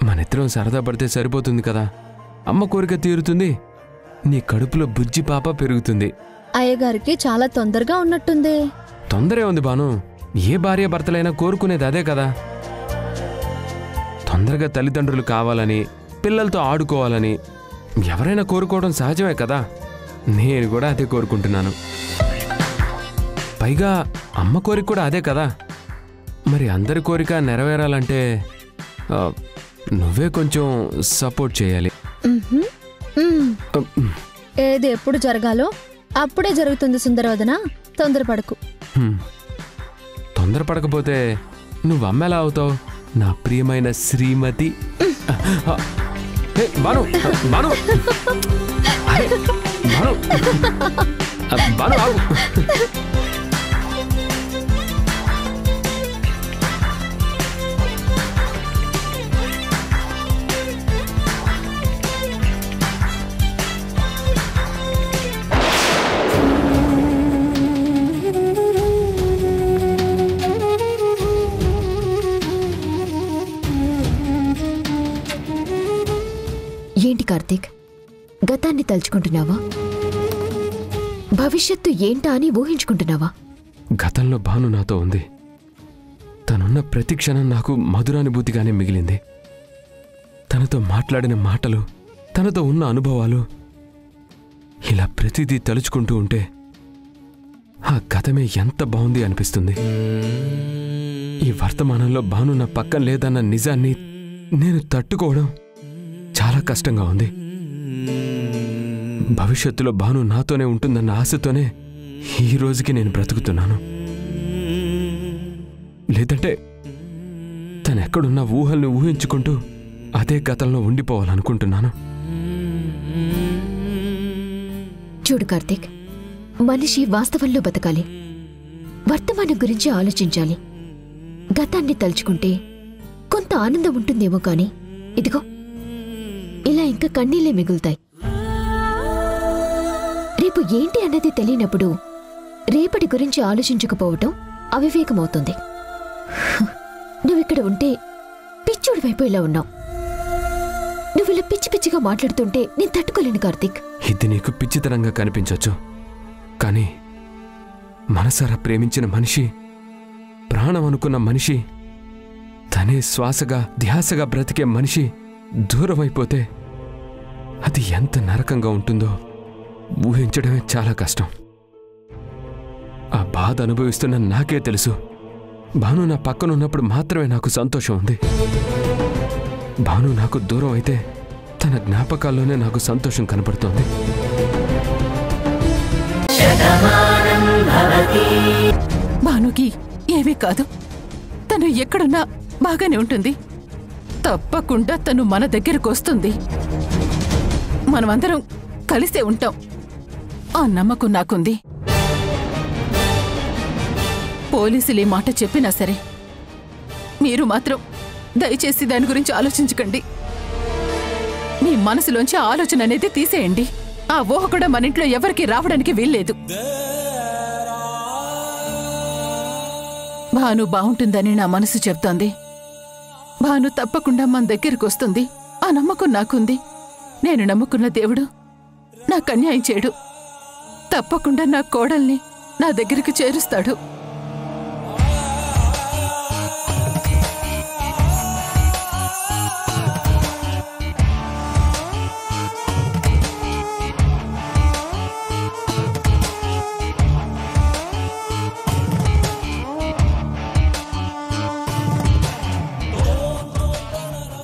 మనిద్దరం సరదా పడితే సరిపోతుంది కదా. అమ్మ కోరిక తీరుతుంది, నీ కడుపులో బుజ్జి పాప పెరుగుతుంది. అయ్యగారికి చాలా తొందరగా ఉన్నట్టుందే. తొందరే ఉంది బాను, ఏ భార్య భర్తలైనా కోరుకునేది అదే కదా. తొందరగా తల్లిదండ్రులు కావాలని, పిల్లలతో ఆడుకోవాలని ఎవరైనా కోరుకోవడం సహజమే కదా. నేను కూడా అదే కోరుకుంటున్నాను. పైగా అమ్మ కోరిక కూడా అదే కదా. మరి అందరి కోరిక నెరవేరాలంటే నువ్వే కొంచెం సపోర్ట్ చేయాలి. ఏది ఎప్పుడు జరగాలో అప్పుడే జరుగుతుంది సుందరవదన, తొందరపడకు. తొందరపడకపోతే నువ్వు అమ్మెలా అవుతావు, నా ప్రియమైన శ్రీమతి? బాను బాను బాను బాను ఆగు. ఏంటి కార్తీక్, గతాన్ని తలుచుకుంటున్నావా? భవిష్యత్తు ఏంటా అని ఊహించుకుంటున్నావా? గతంలో భాను నాతో ఉంది. తనున్న ప్రతి క్షణం నాకు మధురానుభూతిగానే మిగిలింది. తనతో మాట్లాడిన మాటలు, తనతో ఉన్న అనుభవాలు, ఇలా ప్రతిదీ తలుచుకుంటూ ఉంటే ఆ గతమే ఎంత బాగుంది అనిపిస్తుంది. ఈ వర్తమానంలో భాను నా పక్కన లేదన్న నిజాన్ని నేను తట్టుకోవడం చాలా కష్టంగా ఉంది. భవిష్యత్తులో భాను నాతోనే ఉంటుందన్న ఆశతోనే ఈ రోజుకి నేను బ్రతుకుతున్నాను. లేదంటే తనెక్కడున్న ఊహల్ని ఊహించుకుంటూ అదే గతంలో ఉండిపోవాలనుకుంటున్నాను. చూడు కార్తీక్, మనిషి వాస్తవంలో బతకాలి, వర్తమానం గురించి ఆలోచించాలి. గతాన్ని తలుచుకుంటే కొంత ఆనందం ఉంటుందేమో కానీ ఇదిగో ఇలా ఇంకా కన్నీళ్లే మిగులుతాయి. రేపు ఏంటి అన్నది తెలియనప్పుడు రేపటి గురించి ఆలోచించకపోవటం అవివేకమవుతుంది. నువ్విక్కడ ఉంటే పిచ్చోడి వైపు ఇలా ఉన్నావు. నువ్వు ఇలా పిచ్చి పిచ్చిగా మాట్లాడుతుంటే నేను తట్టుకోలేను కార్తీక్. ఇది నీకు పిచ్చితనంగా కనిపించొచ్చు, కానీ మనసారా ప్రేమించిన మనిషి, ప్రాణం అనుకున్న మనిషి, తనే శ్వాసగా ధ్యాసగా బ్రతికే మనిషి దూరమైపోతే అది ఎంత నరకంగా ఉంటుందో ఊహించడమే చాలా కష్టం. ఆ బాధ అనుభవిస్తున్న నాకే తెలుసు. భాను నా పక్కనున్నప్పుడు మాత్రమే నాకు సంతోషం ఉంది. భాను నాకు దూరం అయితే తన జ్ఞాపకాల్లోనే నాకు సంతోషం కనపడుతోంది. భానుకి ఏమీ కాదు, తను ఎక్కడున్నా బాగానే ఉంటుంది. తప్పకుండా తను మన దగ్గరకు వస్తుంది. మనమందరం కలిసే ఉంటాం, ఆ నమ్మకం నాకుంది. పోలీసులు ఈ మాట చెప్పినా సరే మీరు మాత్రం దయచేసి దాని గురించి ఆలోచించకండి. మీ మనసులోంచి ఆలోచన అనేది తీసేయండి. ఆ ఊహ కూడా మన ఇంట్లో ఎవరికీ రావడానికి వీల్లేదు. భాను బాగుంటుందని నా మనసు చెప్తోంది. భాను తప్పకుండా మన దగ్గరికి వస్తుంది. ఆ నమ్మకం నాకుంది. నేను నమ్ముకున్న దేవుడు నాకు అన్యాయం చేయడు. తప్పకుండా నా కోడల్ని నా దగ్గరికి చేరుస్తాడు.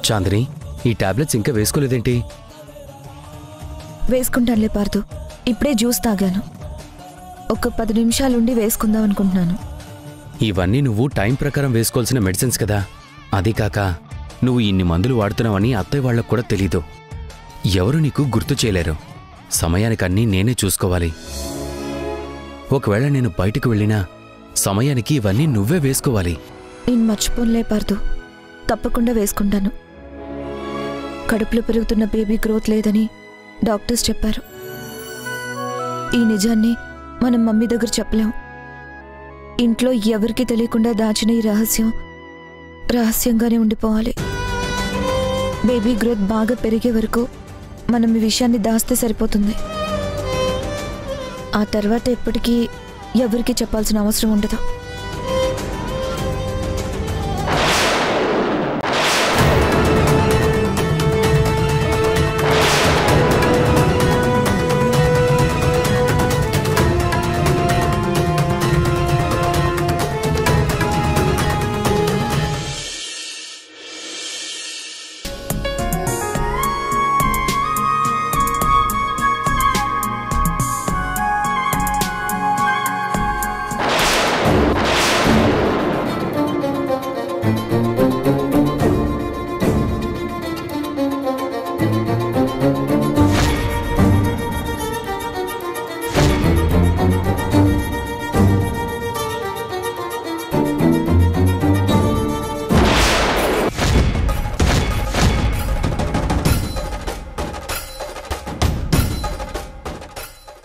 చాందిని, ఈ టాబ్లెట్స్ ఇంకా వేసుకోలేదేంటి? వేసుకుంటానులే పార్దు. ఇప్పుడే జ్యూస్ తాగాను. ఒక 10 నిమిషాలుండి వేసుకుందాం అనుకుంటున్నాను. ఇవన్నీ నువ్వు టైం ప్రకారం వేసుకోవాల్సిన మెడిసిన్స్ కదా. అదీ కాక నువ్వు ఇన్ని మందులు వాడుతున్నావని అత్తయ్య వాళ్లకు కూడా తెలీదు. ఎవరు నీకు గుర్తు చేయలేరు. సమయానికన్నీ నేనే చూసుకోవాలి. ఒకవేళ నేను బయటకు వెళ్ళినా సమయానికి ఇవన్నీ నువ్వే వేసుకోవాలి. నేను మర్చిపోనులే పార్దు. తప్పకుండా వేసుకుంటాను. కడుపులో పెరుగుతున్న బేబీ గ్రోత్ లేదని డాక్టర్స్ చెప్పారు. ఈ నిజాన్ని మనం మమ్మీ దగ్గర చెప్పలేం. ఇంట్లో ఎవరికీ తెలియకుండా దాచిన ఈ రహస్యంగానే ఉండిపోవాలి. బేబీ గ్రోత్ బాగా పెరిగే వరకు మనం ఈ విషయాన్ని దాస్తే సరిపోతుంది. ఆ తర్వాత ఎప్పటికీ ఎవరికీ చెప్పాల్సిన అవసరం ఉండదు.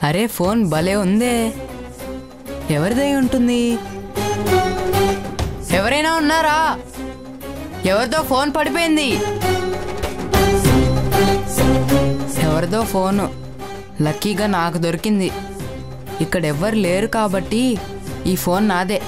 అరే ఫోన్ భలే ఉందే. ఎవరిదై ఉంటుంది? ఎవరైనా ఉన్నారా? ఎవరిదో ఫోన్ పడిపోయింది. ఎవరిదో ఫోను. లక్కీగా నాకు దొరికింది. ఇక్కడెవ్వరు లేరు కాబట్టి ఈ ఫోన్ నాదే.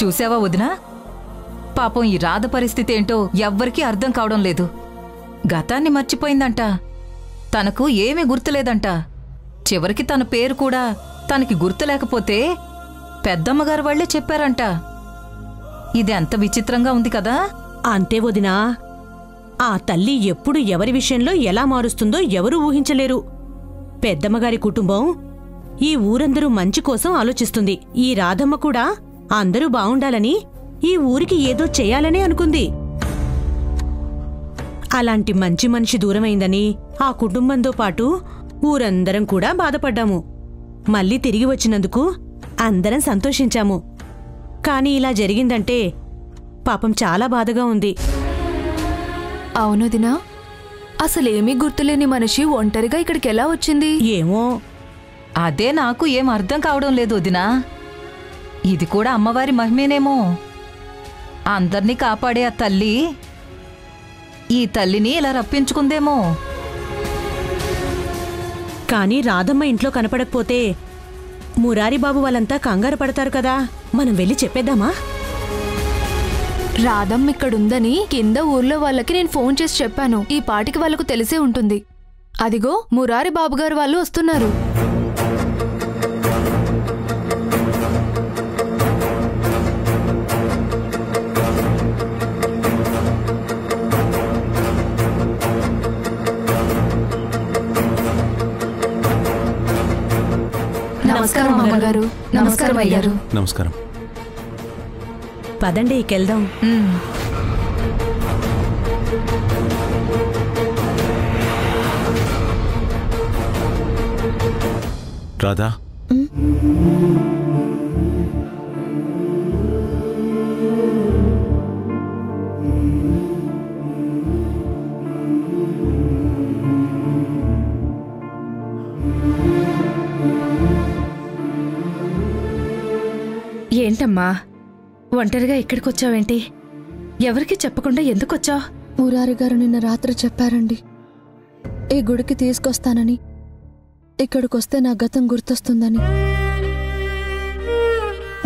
చూసావా వదినా? పాపం ఈ రాధ పరిస్థితి ఏంటో ఎవ్వరికీ అర్థం కావడం లేదు. గతాన్ని మర్చిపోయిందంట. తనకు ఏమీ గుర్తులేదంట. చివరికి తన పేరు కూడా తనకి గుర్తులేకపోతే పెద్దమ్మగారు వాళ్లే చెప్పారంట. ఇది ఎంత విచిత్రంగా ఉంది కదా. అంతే వదినా. ఆ తల్లి ఎప్పుడు ఎవరి విషయంలో ఎలా మారుస్తుందో ఎవరూ ఊహించలేరు. పెద్దమ్మగారి కుటుంబం ఈ ఊరందరూ మంచి కోసం ఆలోచిస్తుంది. ఈ రాధమ్మ కూడా అందరూ బావుండాలని, ఈ ఊరికి ఏదో చెయ్యాలనే అనుకుంది. అలాంటి మంచి మనిషి దూరమైందని ఆ కుటుంబంతో పాటు ఊరందరం కూడా బాధపడ్డాము. మళ్ళీ తిరిగి వచ్చినందుకు అందరం సంతోషించాము. కాని ఇలా జరిగిందంటే పాపం చాలా బాధగా ఉంది. అవును దినా, అసలేమీ గుర్తులేని మనిషి ఒంటరిగా ఇక్కడికి ఎలా వచ్చింది? ఏమో, అదే నాకు ఏం అర్థం కావడం లేదు వదినా. ఇది కూడా అమ్మవారి మహిమేనేమో. అందర్నీ కాపాడే ఆ తల్లి ఈ తల్లిని ఇలా రప్పించుకుందేమో. కాని రాధమ్మ ఇంట్లో కనపడకపోతే మురారిబాబు వాళ్ళంతా కంగారు పడతారు కదా. మనం వెళ్ళి చెప్పేద్దామా? రాధమ్మ ఇక్కడుందని కింద ఊర్లో వాళ్ళకి నేను ఫోన్ చేసి చెప్పాను. ఈ పాటికి వాళ్ళకు తెలిసే ఉంటుంది. అదిగో మురారి బాబుగారు వాళ్ళు వస్తున్నారు. నమస్కారం అమ్మగారు. నమస్కారం అయ్యారు. నమస్కారం. పదండి ఇకెళ్దాం. రాధా, ఏంటమ్మా ఒంటరిగా ఇక్కడికి వచ్చావేంటి? ఎవరికి చెప్పకుండా ఎందుకొచ్చావు? మురారి గారు నిన్న రాత్రి చెప్పారండి, ఈ గుడికి తీసుకొస్తానని. ఇక్కడికొస్తే నా గతం గుర్తొస్తుందని.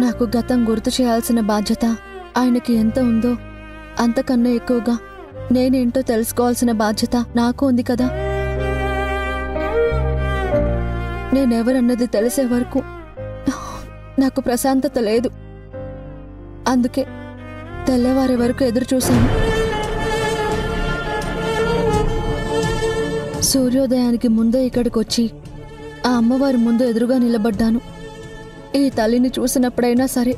నాకు గతం గుర్తు చేయాల్సిన బాధ్యత ఆయనకి ఎంత ఉందో అంతకన్నా ఎక్కువగా నేనేంటో తెలుసుకోవాల్సిన బాధ్యత నాకు ఉంది కదా. నేనెవరన్నది తెలిసే వరకు నాకు ప్రశాంతత లేదు. అందుకే తెల్లవారే వరకు ఎదురు చూశాను. సూర్యోదయానికి ముందే ఇక్కడికొచ్చి ఆ అమ్మవారి ముందు ఎదురుగా నిలబడ్డాను. ఈ తల్లిని చూసినప్పుడైనా సరే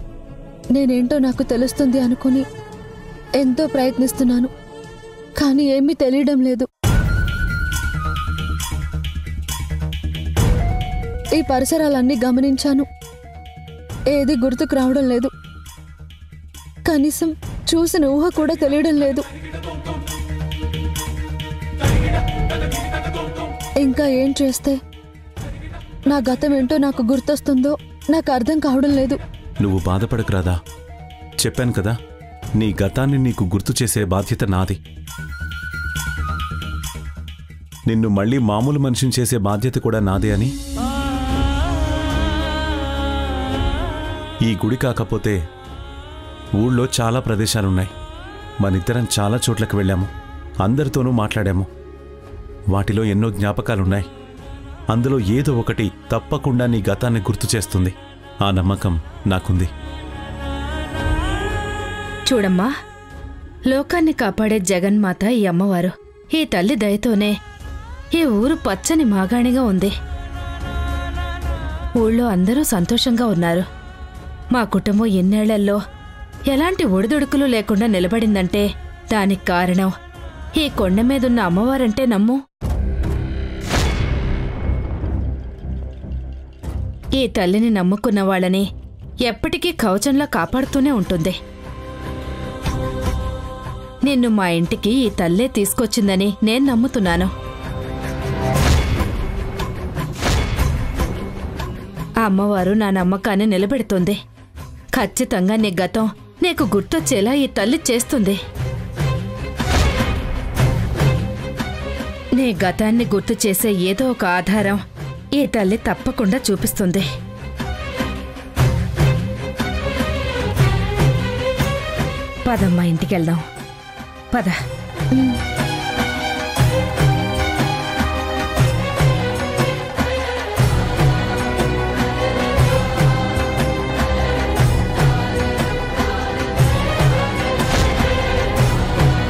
నేనేంటో నాకు తెలుస్తుంది అనుకుని ఎంతో ప్రయత్నిస్తున్నాను. కానీ ఏమీ తెలియడం లేదు. ఈ పరిసరాలన్నీ గమనించాను, ఏది గుర్తుకు రావడం లేదు. కనీసం చూసిన ఊహ కూడా తెలియడం లేదు. ఇంకా ఏం చేస్తే నా గతం ఏంటో నాకు గుర్తొస్తుందో నాకు అర్థం కావడం లేదు. నువ్వు బాధపడకు రాధా. చెప్పాను కదా, నీ గతాన్ని నీకు గుర్తు చేసే బాధ్యత నాది. నిన్ను మళ్ళీ మామూలు మనిషిని చేసే బాధ్యత కూడా నాదే అని. ఈ గుడి కాకపోతే ఊళ్ళో చాలా ప్రదేశాలున్నాయి. మనిద్దరం చాలా చోట్లకు వెళ్ళాము, అందరితోనూ మాట్లాడాము. వాటిలో ఎన్నో జ్ఞాపకాలున్నాయి. అందులో ఏదో ఒకటి తప్పకుండా నీ గతాన్ని గుర్తు చేస్తుంది. ఆ నమ్మకం నాకుంది. చూడమ్మా, లోకాన్ని కాపాడే జగన్మాత ఈ అమ్మవారు. ఈ తల్లి దయతోనే ఈ ఊరు పచ్చని మాగాణిగా ఉంది. ఊళ్ళో అందరూ సంతోషంగా ఉన్నారు. మా కుటుంబం ఎన్నేళ్లలో ఎలాంటి ఒడిదుడుకులు లేకుండా నిలబడిందంటే దానికి కారణం ఈ కొండ మీదున్న అమ్మవారంటే నమ్ము. ఈ తల్లిని నమ్ముకున్న వాళ్ళని ఎప్పటికీ కవచంలా కాపాడుతూనే ఉంటుంది. నిన్ను మా ఇంటికి ఈ తల్లే తీసుకొచ్చిందని నేను నమ్ముతున్నాను. ఆ అమ్మవారు నా నమ్మకాన్ని నిలబెడుతుంది. ఖచ్చితంగా నీ గతం నీకు గుర్తొచ్చేలా ఈ తల్లి చేస్తుంది. నీ గతాన్ని గుర్తు చేసే ఏదో ఒక ఆధారం ఈ తల్లి తప్పకుండా చూపిస్తుంది. పదమ్మా, ఇంటికెళ్దాం. పద.